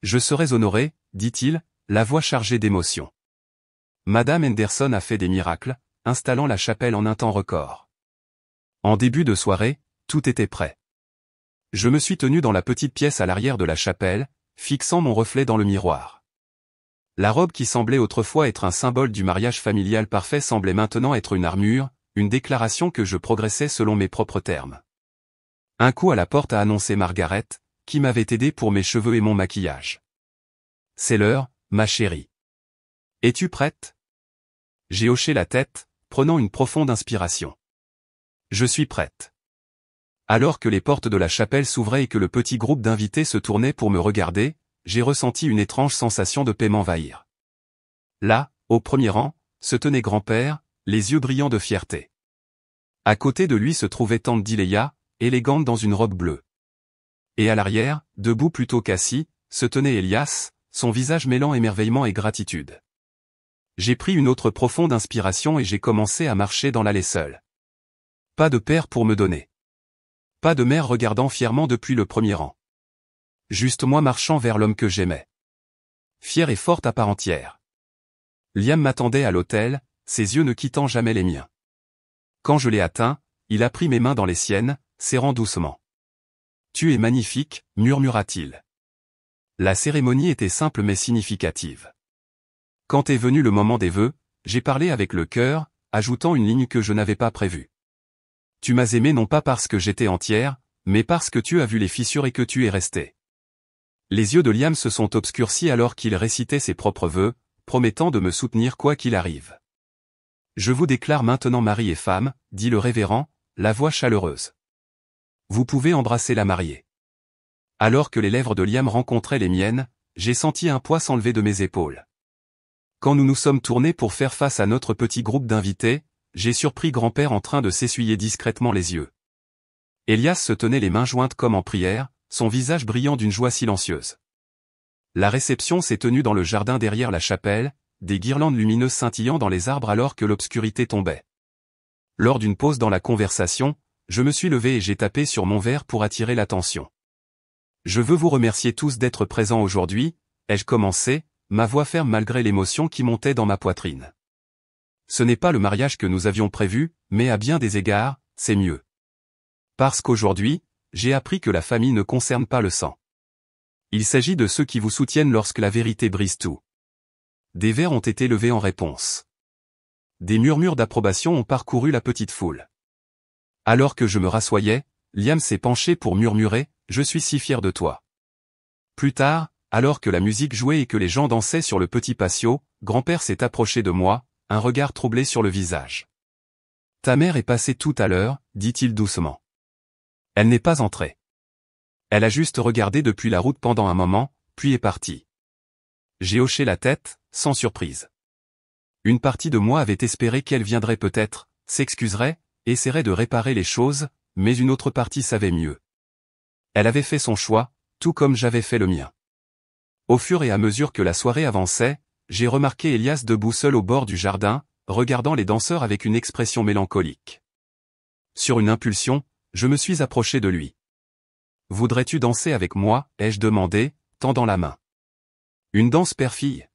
Je serais honoré, dit-il, la voix chargée d'émotion. Madame Henderson a fait des miracles, installant la chapelle en un temps record. En début de soirée, tout était prêt. Je me suis tenu dans la petite pièce à l'arrière de la chapelle, fixant mon reflet dans le miroir. La robe qui semblait autrefois être un symbole du mariage familial parfait semblait maintenant être une armure, une déclaration que je progressais selon mes propres termes. Un coup à la porte a annoncé Margaret, qui m'avait aidé pour mes cheveux et mon maquillage. « C'est l'heure, ma chérie. Es-tu prête ?» J'ai hoché la tête, prenant une profonde inspiration. « Je suis prête. » Alors que les portes de la chapelle s'ouvraient et que le petit groupe d'invités se tournait pour me regarder, j'ai ressenti une étrange sensation de paix m'envahir. Là, au premier rang, se tenait grand-père, les yeux brillants de fierté. À côté de lui se trouvait tante Dileya, élégante dans une robe bleue. Et à l'arrière, debout plutôt qu'assis, se tenait Elias, son visage mêlant émerveillement et gratitude. J'ai pris une autre profonde inspiration et j'ai commencé à marcher dans l'allée seul. Pas de père pour me donner. Pas de mère regardant fièrement depuis le premier rang. Juste moi marchant vers l'homme que j'aimais. Fière et forte à part entière. Liam m'attendait à l'hôtel, ses yeux ne quittant jamais les miens. Quand je l'ai atteint, il a pris mes mains dans les siennes, serrant doucement. « Tu es magnifique », murmura-t-il. La cérémonie était simple mais significative. Quand est venu le moment des vœux, j'ai parlé avec le cœur, ajoutant une ligne que je n'avais pas prévue. Tu m'as aimé non pas parce que j'étais entière, mais parce que tu as vu les fissures et que tu es resté. Les yeux de Liam se sont obscurcis alors qu'il récitait ses propres vœux, promettant de me soutenir quoi qu'il arrive. Je vous déclare maintenant mari et femme, dit le révérend, la voix chaleureuse. Vous pouvez embrasser la mariée. Alors que les lèvres de Liam rencontraient les miennes, j'ai senti un poids s'enlever de mes épaules. Quand nous nous sommes tournés pour faire face à notre petit groupe d'invités, j'ai surpris grand-père en train de s'essuyer discrètement les yeux. Elias se tenait les mains jointes comme en prière, son visage brillant d'une joie silencieuse. La réception s'est tenue dans le jardin derrière la chapelle, des guirlandes lumineuses scintillant dans les arbres alors que l'obscurité tombait. Lors d'une pause dans la conversation, je me suis levé et j'ai tapé sur mon verre pour attirer l'attention. Je veux vous remercier tous d'être présents aujourd'hui, ai-je commencé, ma voix ferme malgré l'émotion qui montait dans ma poitrine. Ce n'est pas le mariage que nous avions prévu, mais à bien des égards, c'est mieux. Parce qu'aujourd'hui, j'ai appris que la famille ne concerne pas le sang. Il s'agit de ceux qui vous soutiennent lorsque la vérité brise tout. Des verres ont été levés en réponse. Des murmures d'approbation ont parcouru la petite foule. Alors que je me rassoyais, Liam s'est penché pour murmurer « Je suis si fier de toi ». Plus tard, alors que la musique jouait et que les gens dansaient sur le petit patio, grand-père s'est approché de moi, un regard troublé sur le visage. « Ta mère est passée tout à l'heure, dit-il doucement. Elle n'est pas entrée. Elle a juste regardé depuis la route pendant un moment, puis est partie. » J'ai hoché la tête, sans surprise. Une partie de moi avait espéré qu'elle viendrait peut-être, s'excuserait, essaierait de réparer les choses, mais une autre partie savait mieux. Elle avait fait son choix, tout comme j'avais fait le mien. Au fur et à mesure que la soirée avançait, j'ai remarqué Elias debout seul au bord du jardin, regardant les danseurs avec une expression mélancolique. Sur une impulsion, je me suis approché de lui. « Voudrais-tu danser avec moi » ai-je demandé, tendant la main. « Une danse père-fille »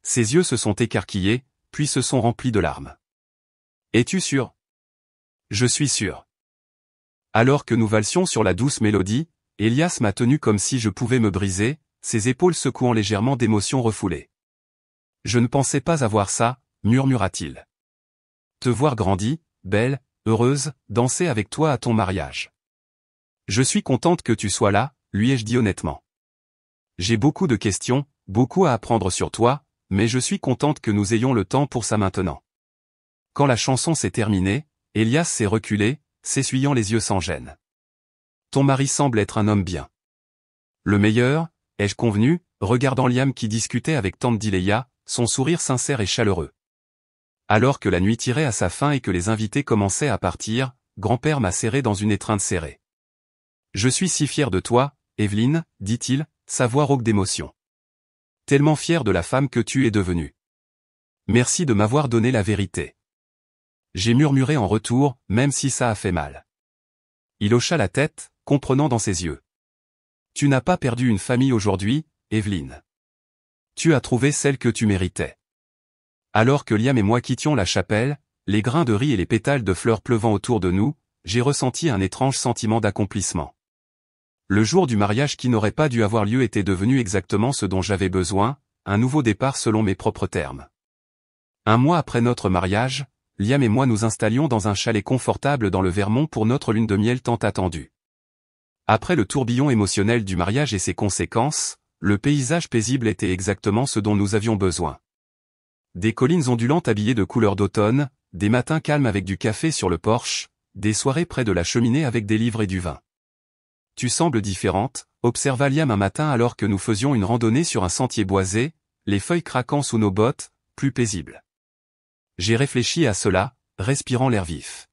Ses yeux se sont écarquillés, puis se sont remplis de larmes. « Es-tu sûr » ? « Je suis sûr. » Alors que nous valsions sur la douce mélodie, Elias m'a tenu comme si je pouvais me briser, ses épaules secouant légèrement d'émotions refoulées. « Je ne pensais pas avoir ça, » murmura-t-il. « Te voir grandi, belle, heureuse, danser avec toi à ton mariage. Je suis contente que tu sois là, lui ai-je dit honnêtement. J'ai beaucoup de questions, beaucoup à apprendre sur toi, mais je suis contente que nous ayons le temps pour ça maintenant. » Quand la chanson s'est terminée, Elias s'est reculé, s'essuyant les yeux sans gêne. « Ton mari semble être un homme bien. »« Le meilleur, ai-je convenu, regardant Liam qui discutait avec tante Dileya, son sourire sincère et chaleureux. Alors que la nuit tirait à sa fin et que les invités commençaient à partir, grand-père m'a serré dans une étreinte serrée. « Je suis si fier de toi, Evelyne, dit-il, sa voix rauque d'émotion. Tellement fier de la femme que tu es devenue. Merci de m'avoir donné la vérité. » J'ai murmuré en retour, même si ça a fait mal. Il hocha la tête, comprenant dans ses yeux. Tu n'as pas perdu une famille aujourd'hui, Evelyne. Tu as trouvé celle que tu méritais. Alors que Liam et moi quittions la chapelle, les grains de riz et les pétales de fleurs pleuvant autour de nous, j'ai ressenti un étrange sentiment d'accomplissement. Le jour du mariage qui n'aurait pas dû avoir lieu était devenu exactement ce dont j'avais besoin, un nouveau départ selon mes propres termes. Un mois après notre mariage, Liam et moi nous installions dans un chalet confortable dans le Vermont pour notre lune de miel tant attendue. Après le tourbillon émotionnel du mariage et ses conséquences, le paysage paisible était exactement ce dont nous avions besoin. Des collines ondulantes habillées de couleurs d'automne, des matins calmes avec du café sur le porche, des soirées près de la cheminée avec des livres et du vin. Tu sembles différente, observa Liam un matin alors que nous faisions une randonnée sur un sentier boisé, les feuilles craquant sous nos bottes, plus paisibles. J'ai réfléchi à cela, respirant l'air vif.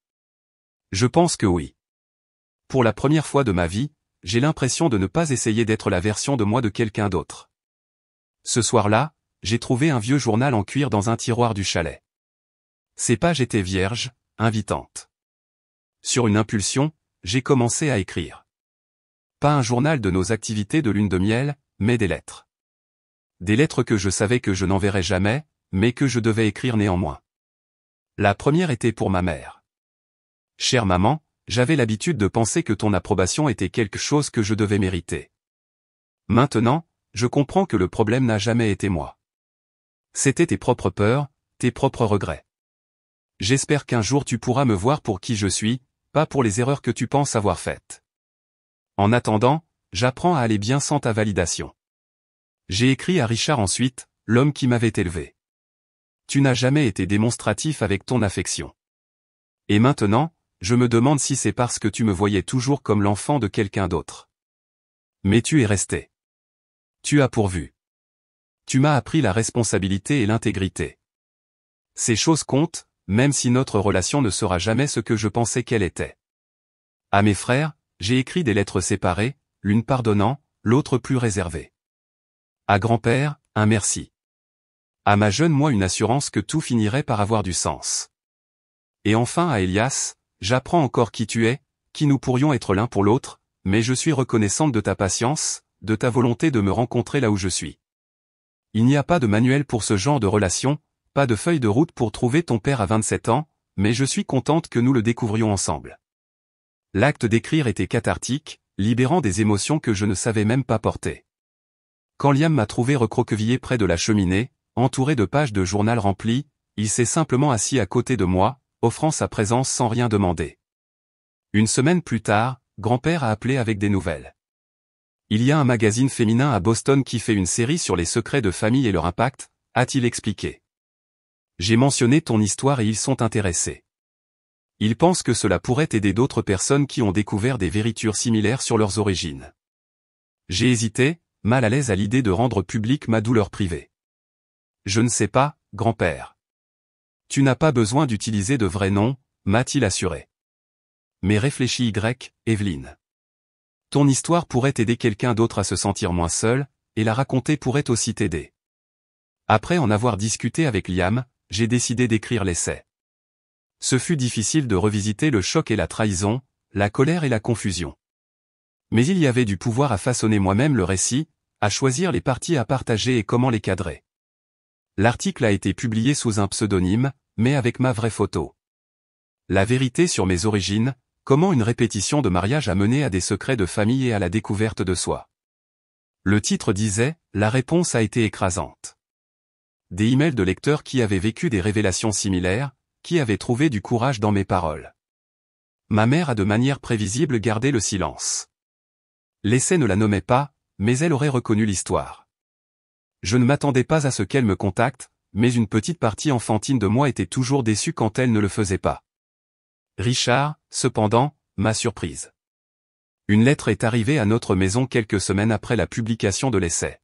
Je pense que oui. Pour la première fois de ma vie, j'ai l'impression de ne pas essayer d'être la version de moi de quelqu'un d'autre. Ce soir-là, j'ai trouvé un vieux journal en cuir dans un tiroir du chalet. Ses pages étaient vierges, invitantes. Sur une impulsion, j'ai commencé à écrire. Pas un journal de nos activités de lune de miel, mais des lettres. Des lettres que je savais que je n'enverrais jamais, mais que je devais écrire néanmoins. La première était pour ma mère. Chère maman, j'avais l'habitude de penser que ton approbation était quelque chose que je devais mériter. Maintenant, je comprends que le problème n'a jamais été moi. C'était tes propres peurs, tes propres regrets. J'espère qu'un jour tu pourras me voir pour qui je suis, pas pour les erreurs que tu penses avoir faites. En attendant, j'apprends à aller bien sans ta validation. J'ai écrit à Richard ensuite, l'homme qui m'avait élevé. Tu n'as jamais été démonstratif avec ton affection. Et maintenant, je me demande si c'est parce que tu me voyais toujours comme l'enfant de quelqu'un d'autre. Mais tu es resté. Tu as pourvu. Tu m'as appris la responsabilité et l'intégrité. Ces choses comptent, même si notre relation ne sera jamais ce que je pensais qu'elle était. À mes frères, j'ai écrit des lettres séparées, l'une pardonnant, l'autre plus réservée. À grand-père, un merci. À ma jeune moi une assurance que tout finirait par avoir du sens. Et enfin à Elias, j'apprends encore qui tu es, qui nous pourrions être l'un pour l'autre, mais je suis reconnaissante de ta patience, de ta volonté de me rencontrer là où je suis. Il n'y a pas de manuel pour ce genre de relation, pas de feuille de route pour trouver ton père à 27 ans, mais je suis contente que nous le découvrions ensemble. L'acte d'écrire était cathartique, libérant des émotions que je ne savais même pas porter. Quand Liam m'a trouvé recroquevillé près de la cheminée, entouré de pages de journal remplies, il s'est simplement assis à côté de moi, offrant sa présence sans rien demander. Une semaine plus tard, grand-père a appelé avec des nouvelles. Il y a un magazine féminin à Boston qui fait une série sur les secrets de famille et leur impact, a-t-il expliqué. J'ai mentionné ton histoire et ils sont intéressés. Ils pensent que cela pourrait aider d'autres personnes qui ont découvert des vérités similaires sur leurs origines. J'ai hésité, mal à l'aise à l'idée de rendre publique ma douleur privée. Je ne sais pas, grand-père. Tu n'as pas besoin d'utiliser de vrais noms, m'a-t-il assuré. Mais réfléchis Evelyne. Ton histoire pourrait aider quelqu'un d'autre à se sentir moins seul, et la raconter pourrait aussi t'aider. Après en avoir discuté avec Liam, j'ai décidé d'écrire l'essai. Ce fut difficile de revisiter le choc et la trahison, la colère et la confusion. Mais il y avait du pouvoir à façonner moi-même le récit, à choisir les parties à partager et comment les cadrer. L'article a été publié sous un pseudonyme, mais avec ma vraie photo. La vérité sur mes origines, comment une répétition de mariage a mené à des secrets de famille et à la découverte de soi. Le titre disait, la réponse a été écrasante. Des emails de lecteurs qui avaient vécu des révélations similaires, qui avaient trouvé du courage dans mes paroles. Ma mère a de manière prévisible gardé le silence. L'essai ne la nommait pas, mais elle aurait reconnu l'histoire. Je ne m'attendais pas à ce qu'elle me contacte, mais une petite partie enfantine de moi était toujours déçue quand elle ne le faisait pas. Richard, cependant, m'a surprise. Une lettre est arrivée à notre maison quelques semaines après la publication de l'essai.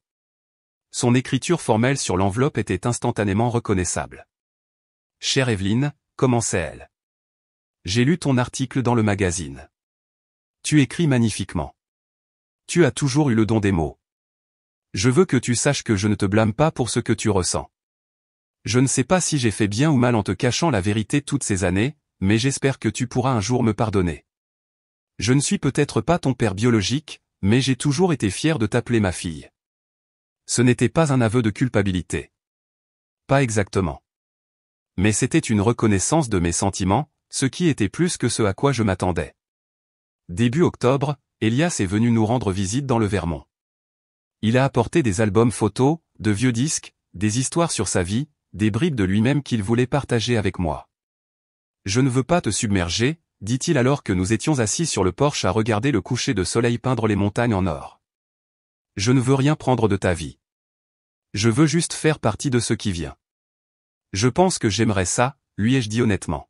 Son écriture formelle sur l'enveloppe était instantanément reconnaissable. Chère Evelyne, commençait-elle. J'ai lu ton article dans le magazine. Tu écris magnifiquement. Tu as toujours eu le don des mots. Je veux que tu saches que je ne te blâme pas pour ce que tu ressens. Je ne sais pas si j'ai fait bien ou mal en te cachant la vérité toutes ces années, mais j'espère que tu pourras un jour me pardonner. Je ne suis peut-être pas ton père biologique, mais j'ai toujours été fier de t'appeler ma fille. Ce n'était pas un aveu de culpabilité. Pas exactement. Mais c'était une reconnaissance de mes sentiments, ce qui était plus que ce à quoi je m'attendais. Début octobre, Elias est venu nous rendre visite dans le Vermont. Il a apporté des albums photos, de vieux disques, des histoires sur sa vie, des bribes de lui-même qu'il voulait partager avec moi. Je ne veux pas te submerger, dit-il alors que nous étions assis sur le porche à regarder le coucher de soleil peindre les montagnes en or. Je ne veux rien prendre de ta vie. Je veux juste faire partie de ce qui vient. Je pense que j'aimerais ça, lui ai-je dit honnêtement.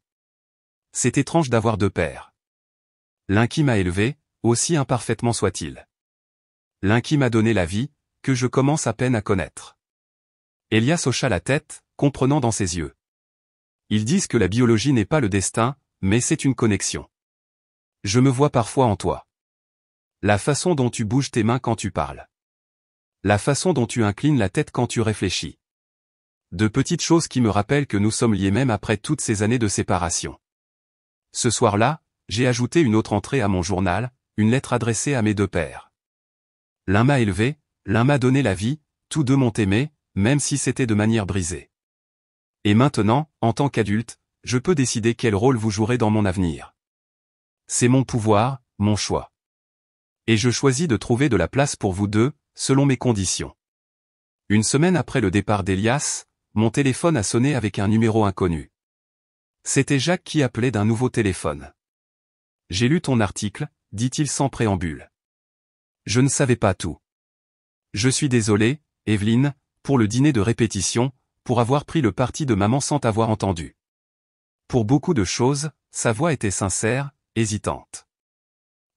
C'est étrange d'avoir deux pères. L'un qui m'a élevé, aussi imparfaitement soit-il. L'un qui m'a donné la vie, que je commence à peine à connaître. Elias hocha la tête, comprenant dans ses yeux. Ils disent que la biologie n'est pas le destin, mais c'est une connexion. Je me vois parfois en toi. La façon dont tu bouges tes mains quand tu parles. La façon dont tu inclines la tête quand tu réfléchis. De petites choses qui me rappellent que nous sommes liés même après toutes ces années de séparation. Ce soir-là, j'ai ajouté une autre entrée à mon journal, une lettre adressée à mes deux pères. L'un m'a élevé, l'un m'a donné la vie, tous deux m'ont aimé, même si c'était de manière brisée. Et maintenant, en tant qu'adulte, je peux décider quel rôle vous jouerez dans mon avenir. C'est mon pouvoir, mon choix. Et je choisis de trouver de la place pour vous deux, selon mes conditions. Une semaine après le départ d'Elias, mon téléphone a sonné avec un numéro inconnu. C'était Jacques qui appelait d'un nouveau téléphone. J'ai lu ton article, dit-il sans préambule. Je ne savais pas tout. Je suis désolé, Evelyne, pour le dîner de répétition, pour avoir pris le parti de maman sans t'avoir entendu. Pour beaucoup de choses, sa voix était sincère, hésitante.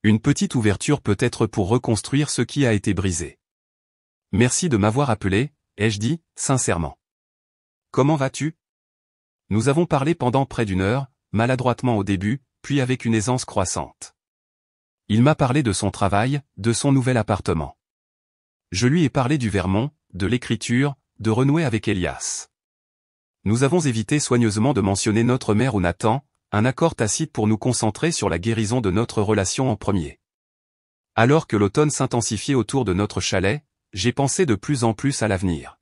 Une petite ouverture peut-être pour reconstruire ce qui a été brisé. Merci de m'avoir appelé, ai-je dit, sincèrement. Comment vas-tu? Nous avons parlé pendant près d'une heure, maladroitement au début, puis avec une aisance croissante. Il m'a parlé de son travail, de son nouvel appartement. Je lui ai parlé du Vermont, de l'écriture, de renouer avec Elias. Nous avons évité soigneusement de mentionner notre mère ou Nathan, un accord tacite pour nous concentrer sur la guérison de notre relation en premier. Alors que l'automne s'intensifiait autour de notre chalet, j'ai pensé de plus en plus à l'avenir.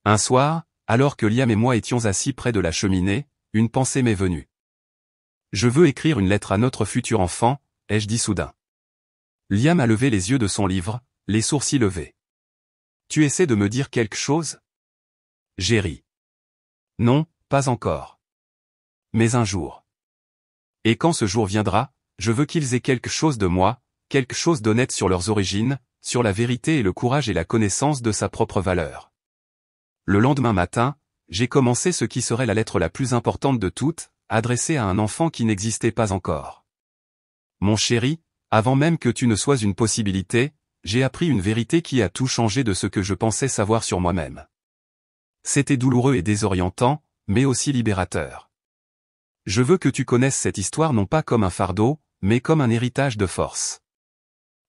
Un soir, alors que Liam et moi étions assis près de la cheminée, une pensée m'est venue. Je veux écrire une lettre à notre futur enfant, ai-je dit soudain. Liam a levé les yeux de son livre, les sourcils levés. Tu essaies de me dire quelque chose? J'ai ri. Non, pas encore. Mais un jour. Et quand ce jour viendra, je veux qu'ils aient quelque chose de moi, quelque chose d'honnête sur leurs origines, sur la vérité et le courage et la connaissance de sa propre valeur. Le lendemain matin, j'ai commencé ce qui serait la lettre la plus importante de toutes, adressée à un enfant qui n'existait pas encore. Mon chéri, avant même que tu ne sois une possibilité, j'ai appris une vérité qui a tout changé de ce que je pensais savoir sur moi-même. C'était douloureux et désorientant, mais aussi libérateur. Je veux que tu connaisses cette histoire non pas comme un fardeau, mais comme un héritage de force.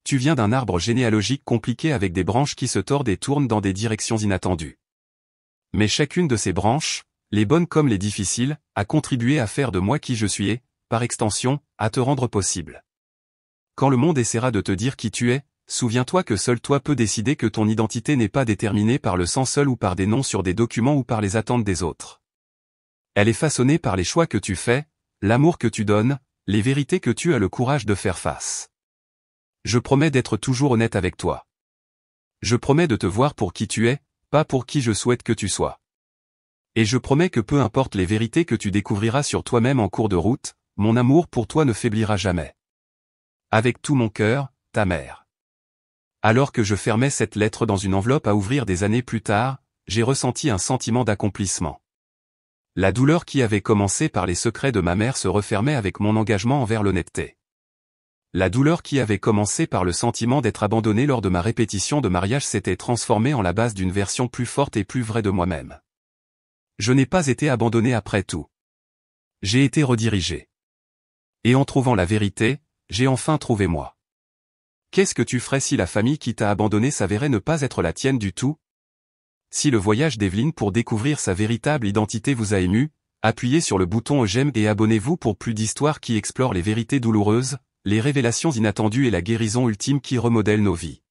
Tu viens d'un arbre généalogique compliqué avec des branches qui se tordent et tournent dans des directions inattendues. Mais chacune de ces branches, les bonnes comme les difficiles, a contribué à faire de moi qui je suis et, par extension, à te rendre possible. Quand le monde essaiera de te dire qui tu es, souviens-toi que seul toi peux décider que ton identité n'est pas déterminée par le sang seul ou par des noms sur des documents ou par les attentes des autres. Elle est façonnée par les choix que tu fais, l'amour que tu donnes, les vérités que tu as le courage de faire face. Je promets d'être toujours honnête avec toi. Je promets de te voir pour qui tu es, pas pour qui je souhaite que tu sois. Et je promets que peu importe les vérités que tu découvriras sur toi-même en cours de route, mon amour pour toi ne faiblira jamais. Avec tout mon cœur, ta mère. Alors que je fermais cette lettre dans une enveloppe à ouvrir des années plus tard, j'ai ressenti un sentiment d'accomplissement. La douleur qui avait commencé par les secrets de ma mère se refermait avec mon engagement envers l'honnêteté. La douleur qui avait commencé par le sentiment d'être abandonné lors de ma répétition de mariage s'était transformée en la base d'une version plus forte et plus vraie de moi-même. Je n'ai pas été abandonné après tout. J'ai été redirigé. Et en trouvant la vérité, j'ai enfin trouvé moi. Qu'est-ce que tu ferais si la famille qui t'a abandonné s'avérait ne pas être la tienne du tout? Si le voyage d'Evelyne pour découvrir sa véritable identité vous a ému, appuyez sur le bouton j'aime et abonnez-vous pour plus d'histoires qui explorent les vérités douloureuses, les révélations inattendues et la guérison ultime qui remodèle nos vies.